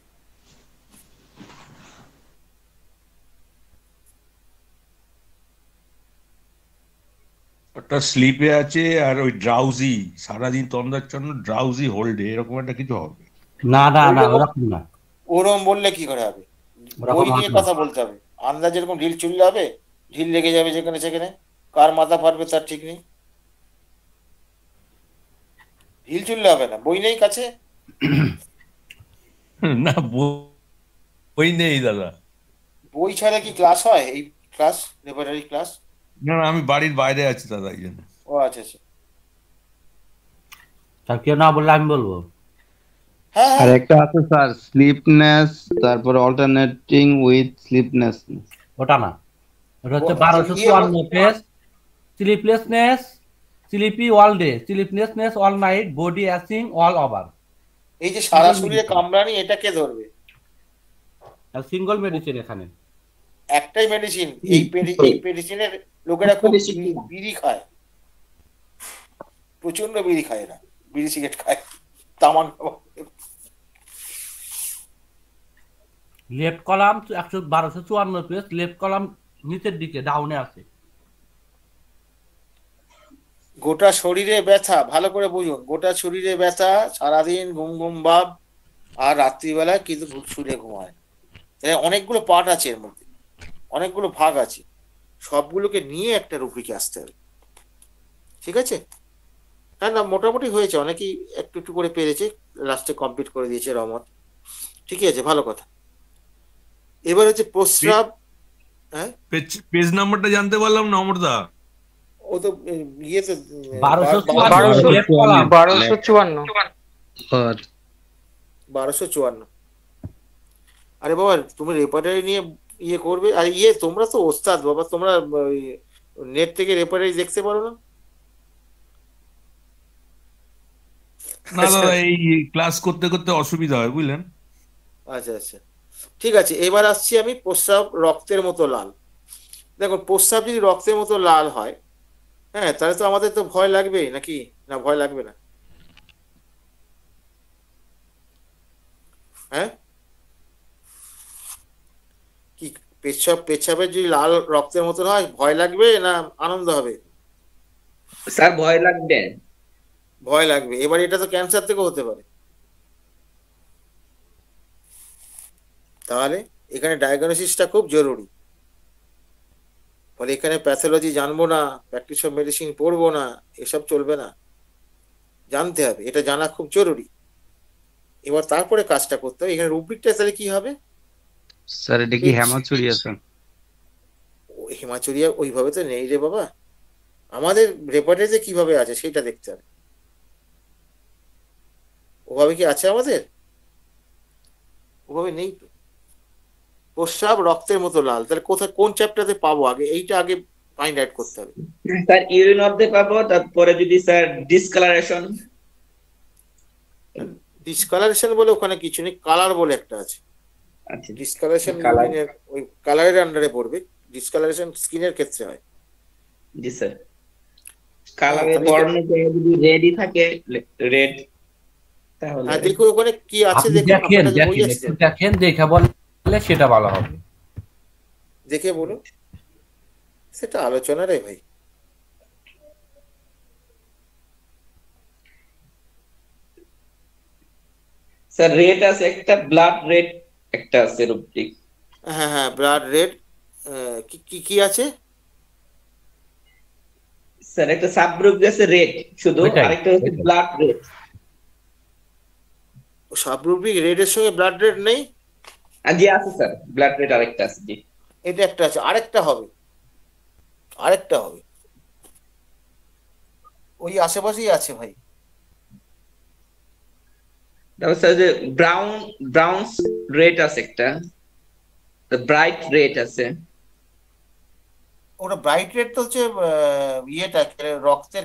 ওটা স্লিপে আছে, আর ওই ড্রাউজি, সারাদিন তন্দ্রাচ্ছন্ন, ড্রাউজি হোল্ডে, এরকম একটা কিছু হবে। না না না, ওরকম না। ওরম বললে কি করে হবে? বই নিয়ে কথা বলতে হবে। আন্দাজ এরকম ঢিল চুললে হবে? ঢিল লেগে যাবে যেখানে সেখানে, কার মাথা ফাটবে তার ঠিক নেই। ঢিল চুললে হবে না, বই নেই কাছে। না, বই নেই দাদা। বই ছাড়া কি ক্লাস হয়? এই ক্লাস, রেপার্টারি ক্লাস? না না, আমি বাড়ির বাইরে আছি দাদা, এই জন্য। ও আচ্ছা আচ্ছা। স্যার কেউ না বললে আমি বলবো। হ্যাঁ আর হ্যাঁ, একটা আছে স্যার, স্লিপনেস, তারপরে অল্টারনেটিং উইথ স্লিপনেস। ওটা না, ওটা হচ্ছে 1254 page. Sleeplessness, sleepy all day, sleeplessness all night, body aching all over. এই যে সারা শরীরে কামড়ানি, এটা কে ধরবে? সিঙ্গল মেডিসিন এখানে। একটাই মেডিসিন। এই মেডিসিনের লোকেরা খুব বিড়ি খায়, প্রচন্ড বিড়ি খায় এরা। বিড়ি সিগারেট খায়, তামাক left column 1254 page, left column নিচের দিকে ডাউনে আছে। গোটা শরীরে ব্যথা, ভালো করে বুঝুন, গোটা শরীরে ব্যথা, সারাদিন ঘুম ঘুম ভাব, আর রাত্রিবেলায় কিন্তু শুনে ঘুমায়। তাই অনেকগুলো পার্ট আছে এর মধ্যে, অনেকগুলো ভাগ আছে, সবগুলোকে নিয়ে একটা রুব্রিকে আসতে হবে। ঠিক আছে? হ্যাঁ, না মোটামুটি হয়েছে, অনেকেই একটু একটু করে পেরেছে, লাস্টে কমপ্লিট করে দিয়েছে রহমত। ঠিকই আছে, ভালো কথা। এবার হচ্ছে প্রস্রাব। হ্যাঁ, পেজ নাম্বারটা জানতে পারলাম না অমরদা। ও তো ইয়ে তো 1254। 1254। আরে বাবা, তুমি রেপার্টারি নিয়ে ইয়ে করবে, আর ইয়ে তোমরা তো ওস্তাদ বাবা, তোমরা নেট থেকে রেপার্টারি দেখতে পারো না? না দাদা, এই ক্লাস করতে করতে অসুবিধা হয় বুঝলেন। আচ্ছা আচ্ছা, ঠিক আছে। এবার আসছি আমি প্রস্রাব রক্তের মতো লাল। দেখো, প্রস্রাব যদি রক্তের মতো লাল হয়, হ্যাঁ, তাহলে তো আমাদের তো ভয় লাগবেই নাকি? না, ভয় লাগবে না? হ্যাঁ, কি পেচ্ছাপের যদি লাল রক্তের মতন হয়, ভয় লাগবে না আনন্দ হবে? স্যার ভয় লাগবে। ভয় লাগবে। এবার এটা তো ক্যান্সার থেকেও হতে পারে। তাহলে এখানে ডায়াগনোসিসটা খুব জরুরি। ফলে এখানে প্যাথোলজি জানবো না, প্র্যাকটিস অফ মেডিসিন পড়বো না, এসব চলবে না, জানতে হবে, এটা জানা খুব জরুরি। এবার তারপরে কাজটা করতে হবে। এখানে রুব্রিকটা তাহলে কি হবে? স্যার এটা কি হেমাচুরিয়া স্যার? হিমাচুরিয়া ওইভাবে তো নেই রে বাবা, আমাদের রেপার্টারিতে কিভাবে আছে সেটা দেখতে হবে। ওভাবে কি আছে আমাদের? ওভাবে নেই তো। প্রস্রাব রক্তের মতো লাল, তাহলে কোথায়, কোন চ্যাপ্টারে পাবো? আগে এইটা আগে ফাইন্ড আউট করতে হবে। স্যার ইউরিন অর্ধে পাবো, তারপরে যদি স্যার ডিসকালারেশন। ডিসকালারেশন বলে ওখানে কিছু নেই, কালার বলে একটা আছে। আচ্ছা, ডিসকালারেশন ওই কালারের আন্ডারে পড়বে। ডিসকালারেশন স্কিনের ক্ষেত্রে হয়। জি স্যার। কালারের বর্ণ যদি রেডই থাকে, রেড, তাহলে হ্যাঁ, দেখো ওখানে কি আছে, আপনি দেখুন দেখেন, আপনার কাছে বই দেখেন, আছে, একটু দেখেন, দেখে বললে সেটা ভালো হবে। দেখে বলুন, সেটা আলোচনা রে ভাই। স্যার রেড আছে একটা, ব্লাড রেড একটা আছে রুব্রিক। হ্যাঁ হ্যাঁ, ব্লাড রেড। কি কি কি আছে স্যার? একটা সাবগ্রুপ আছে রেড শুধু, ওইটাই, আরেকটা হচ্ছে ওইটাই। Blood red. সাবরুব্রিক রেডের সঙ্গে ব্লাড রেড নেই? জি আছে স্যার, ব্লাড রেড আরেকটা আছে। জি, এটা একটা আছে, আরেকটা হবে, আরেকটা হবে, ওই আশেপাশেই আছে ভাই। তারপর স্যার যে ব্রাউন রেড আছে একটা, ব্রাইট রেড আছে। ওটা ব্রাইট রেড তো হচ্ছে ইয়েটা, রক্তের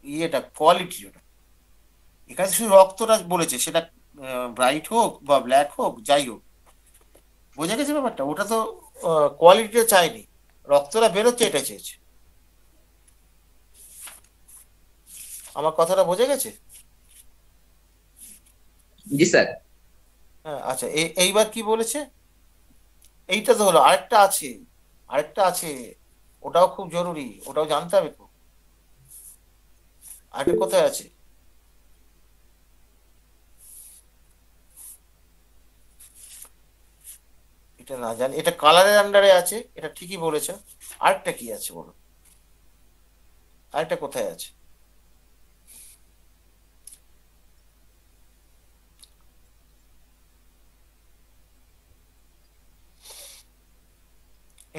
ইয়েটা, কোয়ালিটি ওটা। এখানে শুধু রক্তটা বলেছে, সেটা ব্রাইট হোক বা ব্ল্যাক হোক, যাই হোক, বোঝা গেছে ব্যাপারটা? ওটা তো কোয়ালিটিটা চাইনি, রক্তটা বেরোচ্ছে এটা চেয়েছে। আমার কথাটা বোঝা গেছে? জি স্যার। হ্যাঁ, আচ্ছা, এইবার কি বলেছে? এইটা তো হলো, আরেকটা আছে, আরেকটা আছে, ওটাও খুব জরুরি, ওটাও জানতে হবে তো। আরেকটা কোথায় আছে? এটা না জানি, এটা কালারের আন্ডারে আছে, এটা ঠিকই বলেছে। আরেকটা কি আছে বলো, আরেকটা কোথায় আছে?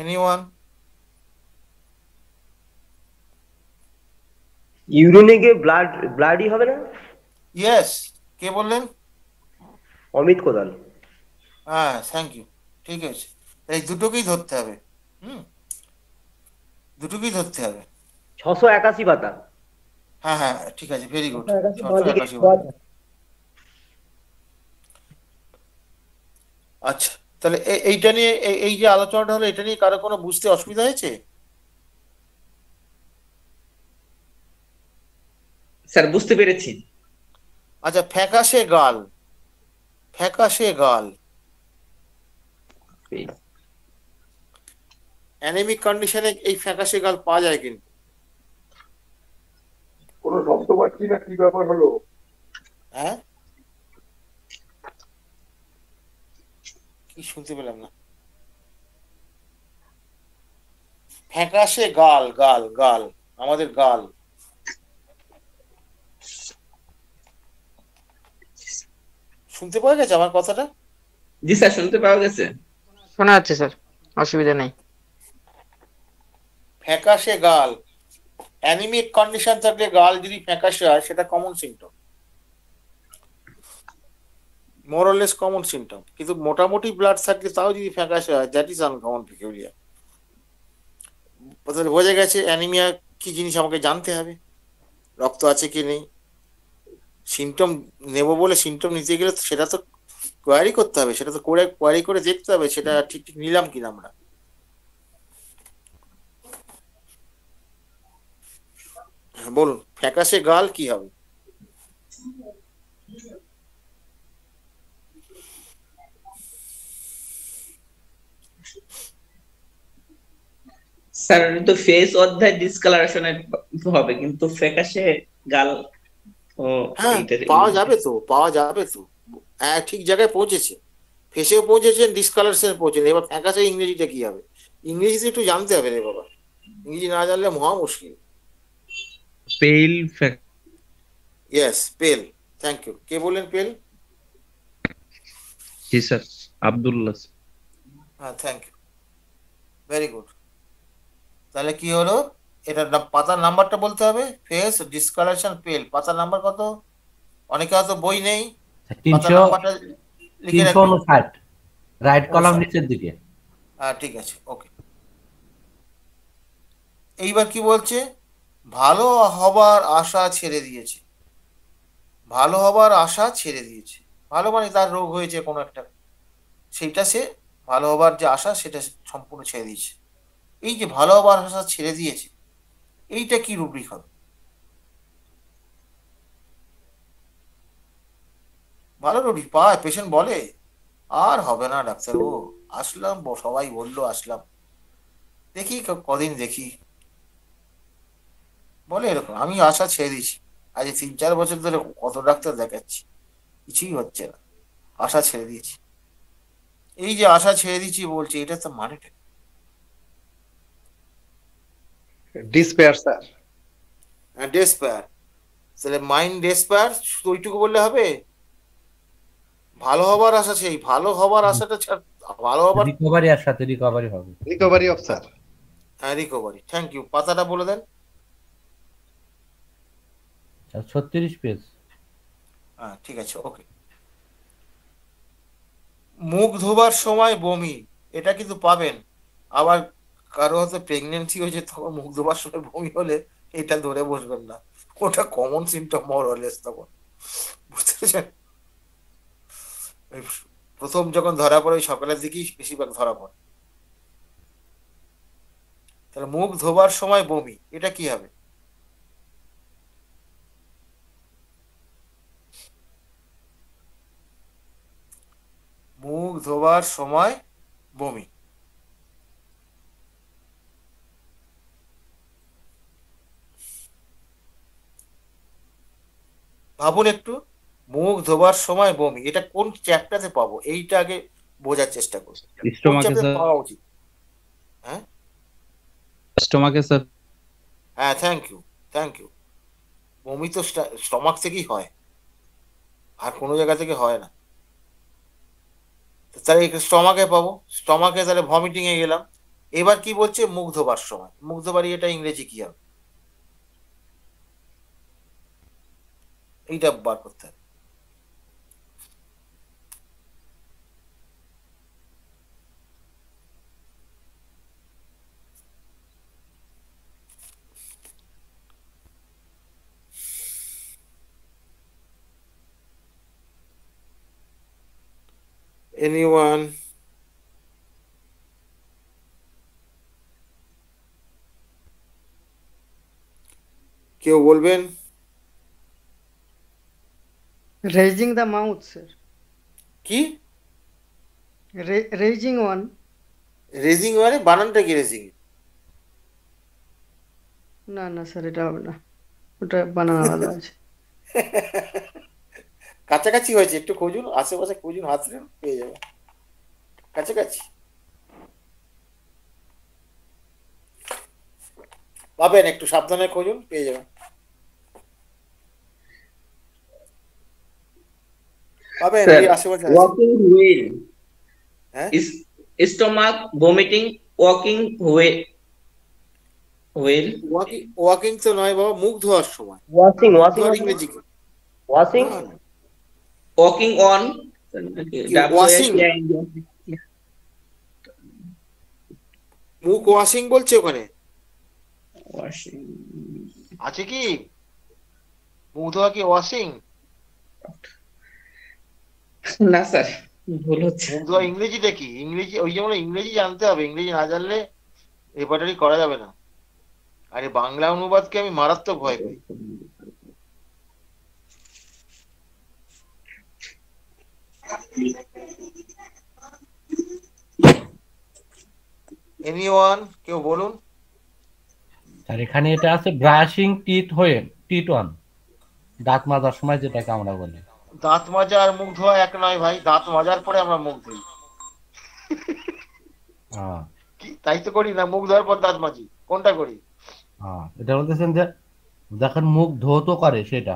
এনিওয়ান? ইউরিনে গিয়ে ব্লাডই হবে না? ইয়েস, কে বললেন? অমিত কোদাল। হ্যাঁ, থ্যাংক ইউ, ঠিক আছে। এই দুটোকেই ধরতে হবে, দুটোকেই ধরতে হবে। 681 পাতা। হ্যাঁ হ্যাঁ, ঠিক আছে, ভেরি গুড। 681 আচ্ছা, তাহলে এইটা নিয়ে এই যে আলোচনাটা হলো, এটা নিয়ে কারো কোনো বুঝতে অসুবিধা হয়েছে? স্যার বুঝতে পেরেছি। আচ্ছা, ফ্যাকাশে গাল, ফ্যাকাশে গাল, অ্যানেমিক কন্ডিশনে এই ফ্যাকাশে গাল পাওয়া যায় কিন্তু। কোনো শব্দ পাচ্ছি না, কি ব্যাপার হলো? হ্যাঁ, কি শুনতে পেলাম না। ফ্যাকাশে গাল, গাল, গাল, আমাদের গাল। শুনতে পাওয়া গেছে আমার কথাটা? জি স্যার, শুনতে পাওয়া গেছে। শোনা যাচ্ছে স্যার, অসুবিধা নেই। ফ্যাকাশে গাল, অ্যানিমিক কন্ডিশন থাকলে গাল যদি ফ্যাকাশে হয় সেটা কমন সিমটম, মোরলেস কমন সিমটম। কিন্তু মোটামুটি ব্লাড থাকলে তাও যদি ফ্যাকাশে হয়, দ্যাট ইজ আনকমন পিকিউলিয়ার। তাহলে বোঝা গেছে অ্যানিমিয়া কি জিনিস আমাকে জানতে হবে, রক্ত আছে কি নেই। সিমটম নেব বলে সিমটম নিতে গেলে সেটা তো কোয়ারি করতে হবে, সেটা তো করে কোয়ারি করে দেখতে হবে সেটা ঠিক ঠিক নিলাম কিনা আমরা। হ্যাঁ, বলুন ফ্যাকাশে গাল কি হবে? স্যার তো ফেস অধ্যায় ডিসকালারেশনের হবে, কিন্তু ফ্যাকাশে গাল ও হ্যাঁ, এইটার পাওয়া যাবে তো, পাওয়া যাবে তো। হ্যাঁ, ঠিক জায়গায় পৌঁছেছে, ফেসেও পৌঁছেছেন, ডিসকালারেশনে পৌঁছেছেন। এবার ফ্যাকাশে ইংরেজিটা কি হবে? ইংরেজিতে একটু জানতে হবে রে বাবা, ইংরেজি না জানলে মহা মুশকিল। Pale yes, pale. Thank you. কে বললেন পেল? জি স্যার, আব্দুল্লাহ। হ্যাঁ, থ্যাংক ইউ, ভেরি গুড। তাহলে কি হলো, এটা পাতার নাম্বারটা বলতে হবে। ফেস ডিসকালারেশন পেল, পাতার নাম্বার কত? অনেকে হয়তো বই নেই, পাতার 300 নাম্বারটা লিখে রাখবেন। 359, রাইট কলাম 59। নিচের দিকে। হ্যাঁ, ঠিক আছে, ওকে। এইবার কি বলছে? ভালো হবার আশা ছেড়ে দিয়েছে, ভালো হবার আশা ছেড়ে দিয়েছে। ভালো মানে তার রোগ হয়েছে কোনো একটা, সেইটা সে ভালো হবার যে আশা সেটা সম্পূর্ণ ছেড়ে দিয়েছে। এই যে ভালো হবার আশা ছেড়ে দিয়েছে, এইটা কি রুব্রিক হবে? ভালো রুগী পায়, পেশেন্ট বলে আর হবে না ডাক্তারবাবু, আসলাম, সবাই বললো আসলাম, দেখি কদিন দেখি, বলে এরকম। আমি আশা ছেড়ে দিয়েছি, আজ 3-4 বছর ধরে কত ডাক্তার দেখাচ্ছি, কিছুই হচ্ছে না, আশা ছেড়ে দিয়েছি। এই যে আশা ছেড়ে দিয়েছি বলছি, এটা তো মানেটা ডিসপেয়ার স্যার। ডেসপায়ার। তাহলে মাইন্ড ডেসপায়ার, শুধু ওইটুকু বললে হবে? ভালো হবার আশা, সেই ভালো হবার আশাটা ভালো হবার রিকভারি, আর সাথে রিকভারি হবে। Recovery of sir. হ্যাঁ, রিকভারি। Thank you. পাতাটা বলে দেন। 36 পেজ। হ্যাঁ, ঠিক আছে, ওকে। মুখ ধোবার সময় বমি, এটা কিন্তু পাবেন। আবার কারো হয়তো প্রেগনেন্সি হয়েছে, তখন মুখ ধোবার সময় বমি হলে এটা ধরে বসবেন না, ওটা কমন সিমটম মোর অরলেস তখন, বুঝতে পেরেছেন? ওই প্রথম যখন ধরা পড়ে ওই সকালের দিকেই বেশিরভাগ ধরা পড়ে। তাহলে মুখ ধোবার সময় বমি, এটা কি হবে? মুখ ধোবার সময় বমি, ভাবুন একটু। মুখ ধোবার সময় বমি, এটা কোন চ্যাপ্টারে পাবো, এইটা আগে বোঝার চেষ্টা করুন, কোন স্টোমাকে চ্যাপ্টারে স্যার, পাওয়া উচিত। হ্যাঁ, স্টোমাকে স্যার। হ্যাঁ, থ্যাংক ইউ, থ্যাংক ইউ। বমি তো স্টমাক থেকেই হয়, আর কোনো জায়গা থেকে হয় না। তাহলে স্টমাকে পাবো, স্টমাকে তাহলে ভমিটিং এ গেলাম। এবার কি বলছে? মুখ ধোবার সময়, মুখ ধোবার এটা ইংরেজি কি হবে? এইটা বার করতে হবে। এনিওয়ান? কেউ বলবেন? Raising the mouth, sir. কি Raising one. রেজিং মানে বানানটা কি রেজিং? না না স্যার, এটা হবে না, ওটা বানানো ভালো আছে। কাছাকাছি হয়েছে, একটু খুঁজুন, আশেপাশে খুঁজুন, হাতড়েন, পেয়ে যাবেন কাছাকাছি। পাবেন, একটু সাবধানে খুঁজুন, পেয়ে যাবেন। পাবেন, Sir, ওই আশেপাশে আছে। walking wheel. হ্যাঁ, Stomach, vomiting, walking wheel. Walking তো নয় বাবা, মুখ ধোয়ার সময়। ওয়াশিং মুখ ওয়াশিং ধোয়ার ইংরেজি কি? ওয়াশিং না, না। Walking on. washing? মুখ ওয়াশিং বলছে ওখানে, Washing. আছে কি? মুখ ধোয়া কি ওয়াশিং? না স্যার, ভুল হচ্ছে। মুখ ধোয়া ইংরেজিটা কি? ইংরেজি, ওই যেমন ইংরেজি জানতে হবে, ইংরেজি না জানলে রেপার্টারি করা যাবে না। আরে বাংলা অনুবাদকে আমি মারাত্মক ভয় পাই। এনিওয়ান, কেউ বলুন। আর এখানে এটা আছে ব্রাশিং টিথ হয়ে, টিট ওয়ান, দাঁত মাজার সময় যেটাকে আমরা বলি। দাঁত মাজা আর মুখ ধোয়া এক নয় ভাই, দাঁত মাজার পরে আমরা মুখ ধুই। হ্যাঁ তাই তো করি না, মুখ ধোয়ার পর দাঁত মাজি, কোনটা করি? হ্যাঁ, এটা বলতেছেন যে যখন মুখ ধৌত করে সেটা।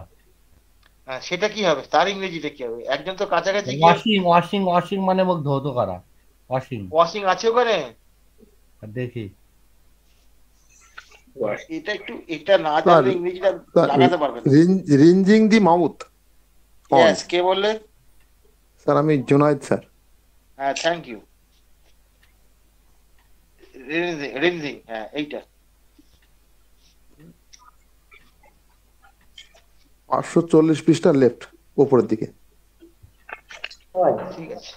হ্যাঁ, সেটা কি হবে? তার ইংরেজিটা কি হবে? একজন তো কাছাকাছি গিয়ে ওয়াশিং ওয়াশিং ওয়াশিং মানে মুখ ধৌত করা, ওয়াশিং। ওয়াশিং আছে ওখানে, দেখি এটা একটু, এটা না জানলে ইংরেজিটা লাগাতে পারবে না। রিঞ্জিং দি মাউথ। ইয়েস, কে বললে? স্যার আমি জুনায়েদ স্যার। হ্যাঁ, থ্যাংক ইউ। রিনজিং, হ্যাঁ এইটা 540 পৃষ্ঠা লেফট উপরের দিকে। ঠিক আছে,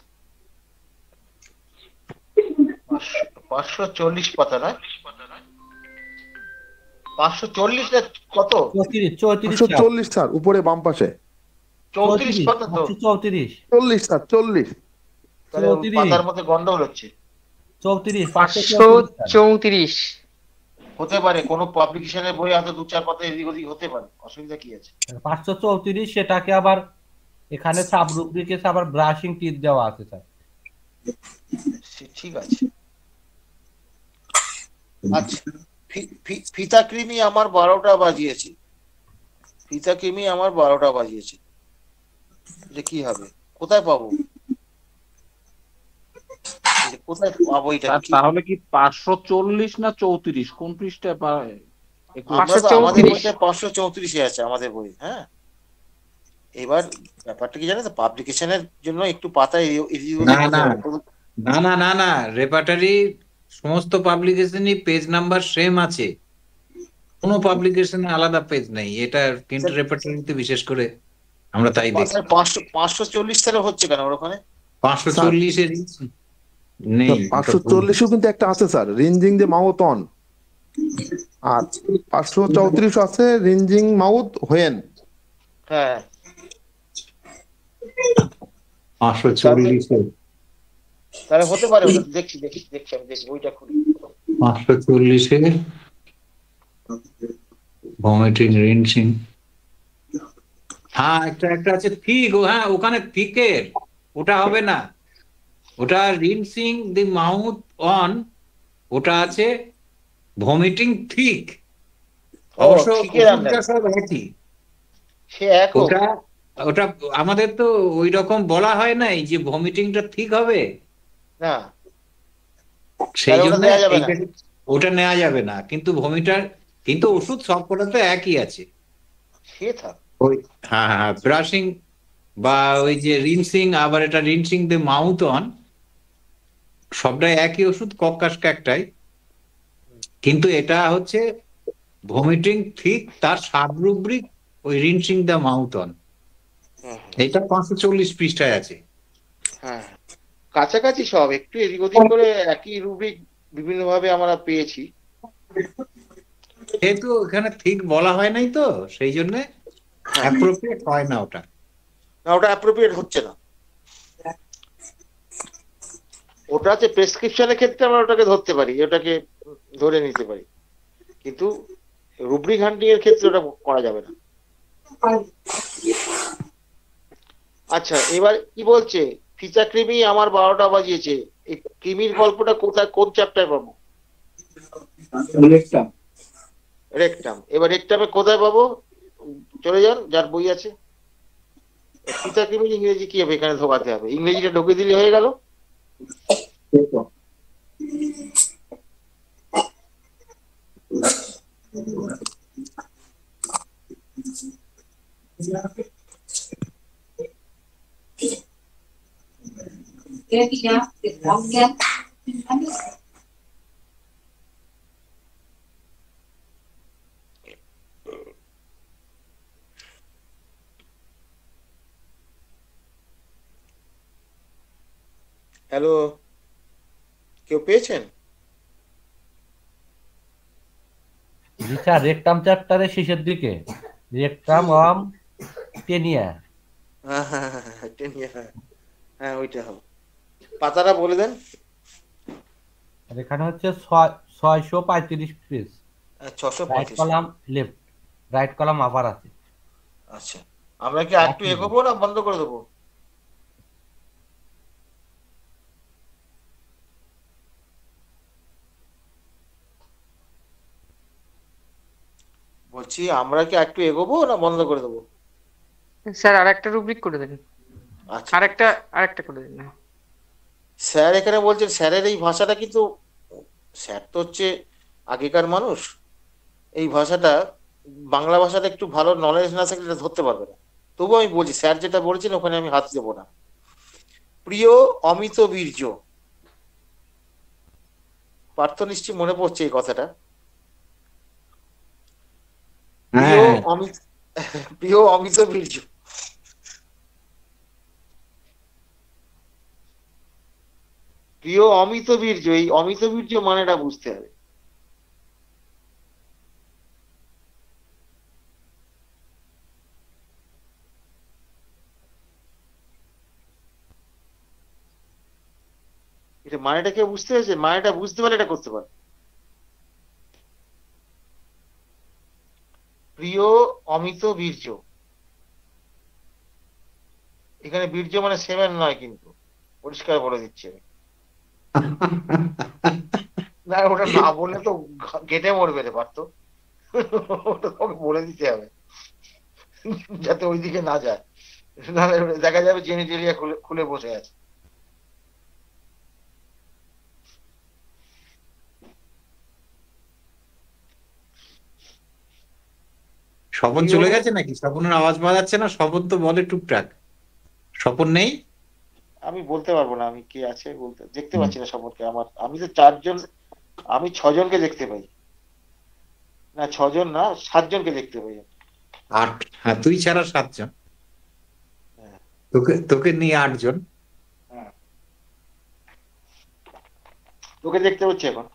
540 পাতা নয়, 540 না কত? 540 স্যার, উপরে বাম পাশে। 34 পাতা তো। 40 স্যার, 40। তাহলে পাতার মধ্যে গন্ডগোল হচ্ছে। 34, 534 হতে পারে, কোন পাবলিকেশনের বই হয়তো 2-4 পাতা এদিক ওদিক হতে পারে, অসুবিধা কি আছে? 534, সেটাকে আবার এখানে সাব রুব্রিকে আবার ব্রাশিং টিথ দেওয়া আছে স্যার। ঠিক আছে, আচ্ছা। ফিতা কৃমি আমার 12টা বাজিয়েছে, ফিতা কৃমি আমার 12টা বাজিয়েছে, যে কি হবে? কোথায় পাবো? কোথায় পাবো এটা? তাহলে কি 540 না 34 কোন পৃষ্ঠায় পায়? আমাদের বইতে 534 আছে আমাদের বই। হ্যাঁ, এবার ব্যাপারটা কি জানেন তো, পাবলিকেশনের জন্য একটু পাতা না না না না, রেপার্টারি সমস্ত পাবলিকেশনই পেজ নাম্বার সেম আছে, কোনো পাবলিকেশনে আলাদা পেজ নেই। এটা কিন্তু রেপার্টারিতে বিশেষ করে আমরা তাই দেখি। 540 সালে হচ্ছে কেন ওখানে? 540 এর নেই, 540ও কিন্তু একটা আছে স্যার, রিঞ্জিং দি মাউথ অন। আর 534 আছে রিঞ্জিং মাউথ হোয়েন। হ্যাঁ, 540 তাহলে হতে পারে। দেখছি আমি দেখি ওইটা খুলি। 540 এ ভমিটিং, রিনসিং। হ্যাঁ, একটা আছে থিক। হ্যাঁ, ওখানে থিকের ওটা হবে না, ওটা রিনসিং দি মাউথ অন, ওটা আছে ভমিটিং থিক। অবশ্য সব একই। ওটা আমাদের তো ওই রকম বলা হয় নাই যে ভমিটিংটা ঠিক হবে না, সেই জন্য ওটা নেওয়া যাবে না। কিন্তু ভমিটার, কিন্তু ওষুধ সবকটা তো একই আছে। ওই হ্যাঁ, ব্রাশিং বা ওই যে রিনসিং, আবার এটা রিনসিং দি মাউথ অন, সবটাই একই ওষুধ, কক্কাসকা একটাই। কিন্তু এটা হচ্ছে ভমিটিং ঠিক, তার সাব রুব্রিক ওই রিনসিং দ্য মাউথ অন। এটা 540 পৃষ্ঠায় আছে। হ্যাঁ, কাছাকাছি সব, একটু এদিক ওদিক করে একই রুব্রিক বিভিন্ন ভাবে আমরা পেয়েছি। যেহেতু এখানে ঠিক বলা হয় নাই তো, সেই জন্য অ্যাপ্রোপ্রিয়েট হয় না ওটা। না, ওটা অ্যাপ্রোপ্রিয়েট হচ্ছে না। ওটা হচ্ছে প্রেসক্রিপশনের ক্ষেত্রে আমরা ওটাকে ধরতে পারি, ওটাকে ধরে নিতে পারি, কিন্তু রুব্রিক হান্টিং এর ক্ষেত্রে ওটা করা যাবে না। আচ্ছা, এবার কি বলছে, ফিচা কৃমি আমার 12টা বাজিয়েছে, এই কৃমির গল্পটা কোথায়, কোন চ্যাপ্টারে পাবো? রেকটাম। এবার রেকটামে কোথায় পাবো? চলে যান, যার বই আছে। ফিচা কৃমির ইংরেজি কি হবে এখানে ঢোকাতে হবে, ইংরেজিটা ঢুকে দিলে হয়ে গেল। হ্যালো, কেউ পেয়েছেন? জি স্যার, রেকটাম চ্যাপ্টারের শেষের দিকে রেকটাম অম টেনিয়া। হ্যাঁ ওইটা হবে। পাতাটা বলে দেন। আর এখানে হচ্ছে 635 page. 635। Right column left, right column আবার আছে। আচ্ছা, আমরা কি একটু এগোবো না বন্ধ করে দেবো? বলছি আমরা কি একটু এগোবো না বন্ধ করে দেবো? স্যার আরেকটা রুব্রিক করে দেন। আচ্ছা, আরেকটা করে দিন। স্যার এখানে বলছেন, স্যারের এই ভাষাটা কিন্তু, স্যার তো হচ্ছে আগেকার মানুষ, এই ভাষাটা, বাংলা ভাষাটা একটু ভালো নলেজ না থাকলে এটা ধরতে পারবে না। তবু আমি বলছি, স্যার যেটা বলেছেন ওখানে আমি হাত দেবো না। প্রিয় অমিত বীর্য, পার্থ নিশ্চয়ই মনে পড়ছে এই কথাটা। প্রিয় অমিত বীর্য, প্রিয় অমিত বীর্য, এই অমিত বীর্য মানেটা বুঝতে হবে। এটা মানেটা কেউ বুঝতে পেরেছে? মানেটা বুঝতে পারলে এটা করতে পারে। প্রিয় অমিত বীর্য, এখানে বীর্য মানে সেভেন নয়, কিন্তু পরিষ্কার বলে দিচ্ছে। না, ওটা না বললে তো গেটে মরবে রে পারতো, ওটা তোকে বলে দিতে হবে যাতে ওইদিকে না যায়, নাহলে দেখা যাবে জেনিটেলিয়া খুলে বসে আছে। স্বপন চলে গেছে নাকি? স্বপনের আওয়াজ পাওয়া যাচ্ছে না। স্বপন তো বলে টুকটাক। স্বপন নেই? আমি বলতে পারবো না আমি কে আছে, বলতে দেখতে পাচ্ছি না স্বপনকে। আমি তো 4 জন, আমি 6 জনকে দেখতে পাই, না 6 জন না 7 জনকে দেখতে পাই। 8, হ্যাঁ তুই ছাড়া 7 জন, তোকে নিয়ে 8 জন। তোকে দেখতে পাচ্ছি এখন।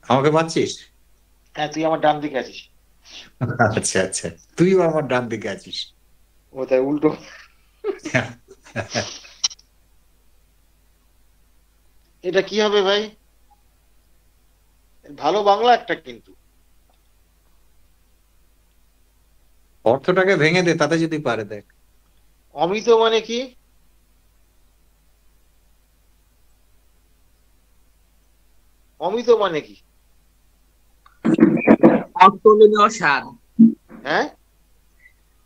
আমাকে পাচ্ছিস? হ্যাঁ, তুই আমার ডান দিকে আছিস। আচ্ছা আচ্ছা, তুইও আমার ডান দিকে আছিস। ও তাই উল্টো। এটা কি হবে ভাই? ভালো বাংলা একটা, কিন্তু অর্থটাকে ভেঙে দে, তাতে যদি পারে। দেখ, অমিত মানে কি? অমিত মানে কি? অতুলনীয় স্বাদ। হ্যাঁ,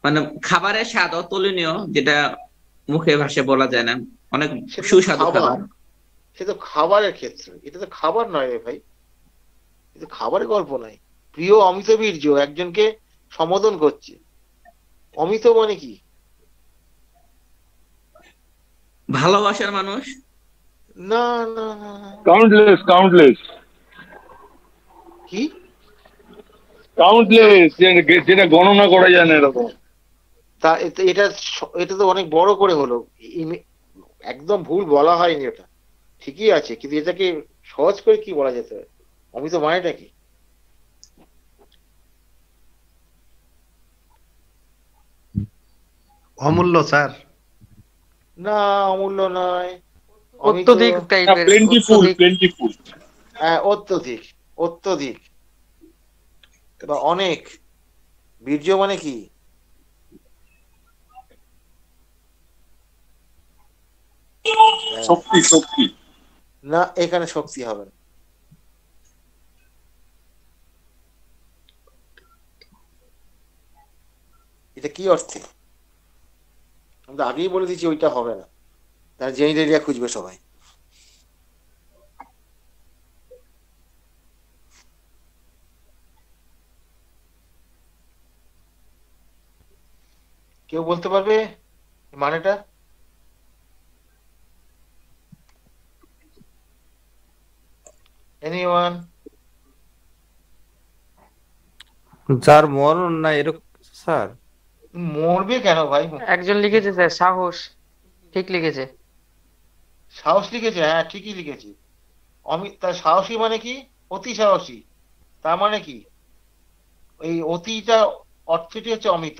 মানে খাবারের স্বাদ অতুলনীয়, যেটা মুখে ভাষায় বলা যায় না, অনেক সুস্বাদু খাবার। সে তো খাবারের ক্ষেত্রে, এটা তো খাবার নয় রে ভাই, এটা খাবারের গল্প নয়। প্রিয় অমিত বীর্য একজনকে সম্বোধন করছে। অমিত মানে কি? ভালোবাসার মানুষ। না না না, কাউন্টলেস কি কাউন্টলেস, যেটা গণনা করা যায় না এরকম। তা এটা তো অনেক বড় করে হলো, একদম ভুল বলা হয়নি, ওটা ঠিকই আছে, কিন্তু এটাকে সহজ করে কি বলা যেতে পারে? অমিত মানেটা কি? অমূল্য স্যার। না, অমূল্য নয়। অত্যধিক টাইপের, প্লেন্টিফুল অত্যধিক। প্লেন্টিফুল হ্যাঁ, অত্যধিক, অত্যধিক বা অনেক। বীর্য মানে কি? শক্তি শক্তি না, এখানে শক্তি হবে না। এটা কি অর্থে? আমি তো আগেই বলে দিচ্ছি ওইটা হবে না, তার জেনিটেরিয়া খুঁজবে সবাই। কেউ বলতে পারবে মানেটা? এনিওয়ান? যার মরণ না এরকম স্যার। মরবে কেন ভাই? একজন লিখেছে স্যার সাহস, ঠিক লিখেছে। সাহস লিখেছে, হ্যাঁ ঠিকই লিখেছি। তার সাহসী মানে কি? অতি সাহসী। তার মানে কি? এই অতিটা অর্থটি হচ্ছে অমিত।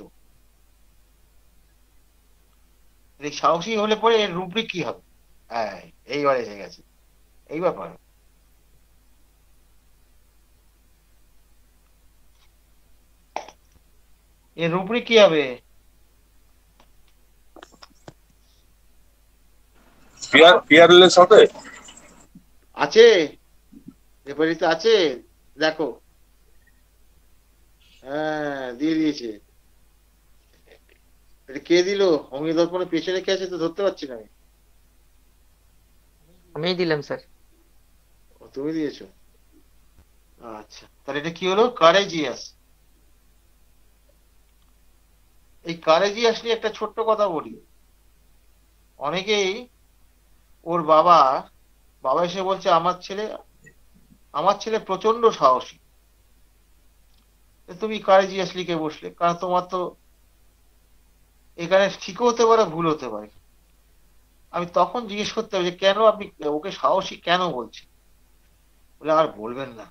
এই সাহসী হলে পরে এর রুব্রিক কি হবে? হ্যাঁ, এইবার এসে গেছে এই ব্যাপার। এর রুব্রিক কি হবে? ফিয়ারলেস হবে। আছে, রেফারিতে আছে, দেখো। হ্যাঁ, দিয়ে দিয়েছে। এটা কে দিল? অঙ্গি দর্পণের পেছনে কে আছে তো ধরতে পারছি না আমি। আমিই দিলাম স্যার। তুমি দিয়েছো? আচ্ছা, তাহলে এটা কি হলো? কারেজিয়াস। এই কারেজিয়াস নিয়ে একটা ছোট্ট কথা বলি। অনেকেই ওর বাবা এসে বলছে আমার ছেলে প্রচন্ড সাহসী, তুমি কারেজিয়াস লিখে বসলে, কারণ তোমার তো এখানে ঠিকও হতে পারে, ভুল হতে পারে। আমি তখন জিজ্ঞেস করতে হবে যে কেন আপনি ওকে সাহসী কেন বলছেন? বলে আর বলবেন না,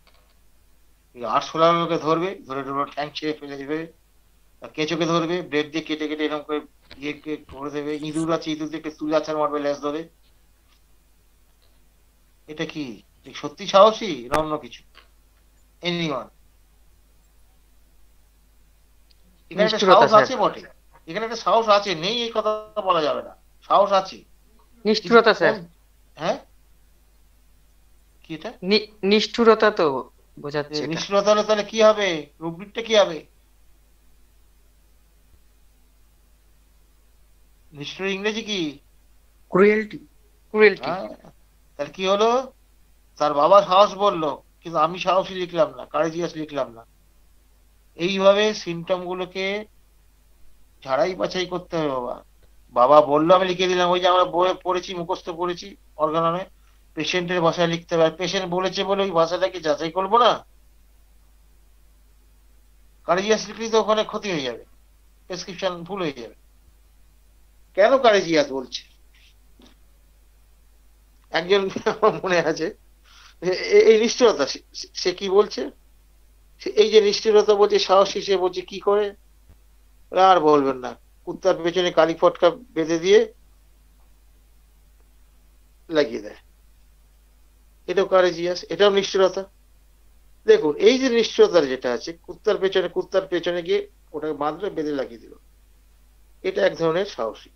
আর 16 লোকে ধরবে, ধরে ট্যাঙ্ক ছেড়ে ফেলে দেবে, কেঁচোকে ধরবে, ব্লেড দিয়ে কেটে কেটে এরকম করে ইয়ে করে দেবে, ইঁদুর আছে, ইঁদুর দিয়ে তুলে আছাড় মারবে ল্যাস ধরে। এটা কি সত্যি সাহসী না অন্য কিছু? এনিওয়ান? এখানে একটা সাহস আছে বটে, এখানে একটা সাহস আছে, নেই এই কথা বলা যাবে না, সাহস আছে। নিষ্ঠুরতা স্যার। হ্যাঁ, কি এটা? নিষ্ঠুরতা তো বোঝাচ্ছে। নিষ্ঠুরতা হলে তাহলে কি হবে? রুব্রিকটা কি হবে? নিষ্ঠুর ইংরেজি কি? ক্রুয়েলটি। ক্রুয়েলটি। তাহলে কি হলো? তার বাবা সাহস বললো, কিন্তু আমি সাহসী লিখলাম না, কারেজিয়াস লিখলাম না। এইভাবে সিমটম গুলোকে ঝাড়াই বাছাই করতে হবে। বাবা বললো আমি লিখে দিলাম। ওই যে আমরা বইয়ে পড়েছি, মুখস্থ পড়েছি অর্গানমে, পেশেন্টের ভাষায় লিখতে হবে। পেশেন্ট বলেছে বলে ওই ভাষাটাকে যাচাই করবো না? কারেজিয়াস লিখলে তো ওখানে ক্ষতি হয়ে যাবে, প্রেসক্রিপশন ভুল হয়ে যাবে। কেন কারেজিয়াস বলছে? একজন আমার মনে আছে, এই নিষ্ঠুরতা, সে কি বলছে? এই যে নিষ্ঠুরতা বলছে, সাহসী, সে বলছে কি করে? আর বলবেন না, কুত্তার পেছনে কালি ফটকা বেঁধে দিয়ে লাগিয়ে দেয়। এটাও কারেজিয়াস, এটাও নিষ্ঠুরতা। দেখুন, এই যে নিষ্ঠুরতার যেটা আছে, কুত্তার পেছনে গিয়ে ওটাকে বাঁধলে বেঁধে লাগিয়ে দিল, এটা এক ধরনের সাহসী।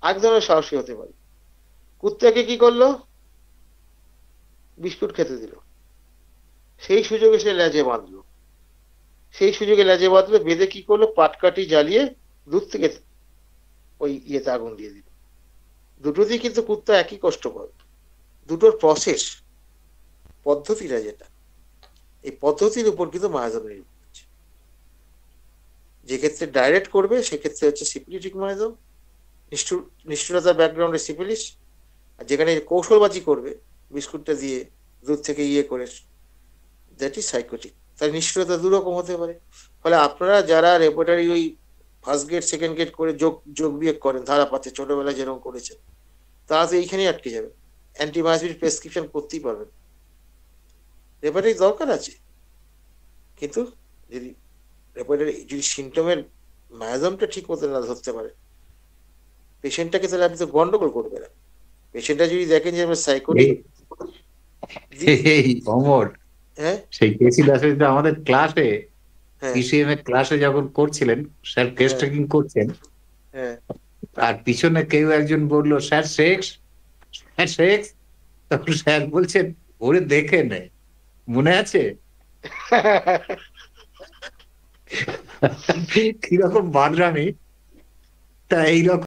এক ধরনের সাহসী হতে পারে, কুত্তাকে কি করলো? বিস্কুট খেতে দিল, সেই সুযোগে সে লেজে বাঁধলো, বেঁধে কি করলো? পাটকাঠি জ্বালিয়ে দূর থেকে ওই ইয়েতে আগুন দিয়ে দিল। দুটোতেই কিন্তু কুত্তা একই কষ্ট পাবে। দুটোর প্রসেস, পদ্ধতিটা যেটা, এই পদ্ধতির উপর কিন্তু মায়াজম নির্ভর করছে। যে ক্ষেত্রে ডাইরেক্ট করবে সেক্ষেত্রে হচ্ছে সিপিলিটিক মায়াজম, নিষ্ঠুরতার ব্যাকগ্রাউন্ডে সিপিলিস। আর যেখানে কৌশলবাজি করবে বিস্কুটটা দিয়ে দূর থেকে ইয়ে করে, দ্যাট ইজ সাইকোটিক। তার নিষ্ঠুরতা দুরকম হতে পারে। ফলে আপনারা যারা রেপার্টারি ওই ফার্স্ট গেট সেকেন্ড গেট করে যোগ বিয়োগ করেন ধারাপাতে, ছোটবেলায় যেরকম করেছেন, তারা তো এইখানেই আটকে যাবে, অ্যান্টিমায়াসিড প্রেসক্রিপশন করতেই পারবেন। রেপার্টারি দরকার আছে, কিন্তু যদি রেপার্টারি যদি সিমটমের মায়াজমটা ঠিক মতো না ধরতে পারে, পেশেন্টটাকে তাহলে আপনি তো গন্ডগোল করবেন না। পেশেন্টটা যদি দেখেন যে আমরা সাইকোটিক এই অমর, হ্যাঁ সেই কেসি দাসের যে আমাদের ক্লাসে হ্যাঁ পিসিএম এর ক্লাসে যখন করছিলেন, স্যার কেস ট্রেকিং করছেন, হ্যাঁ আর পিছনে কেউ একজন বললো স্যার সেক্স, স্যার সেক্স, তখন স্যার বলছেন ওরে দেখে নে, মনে আছে? কিরকম বাদরামি, তা এইরকম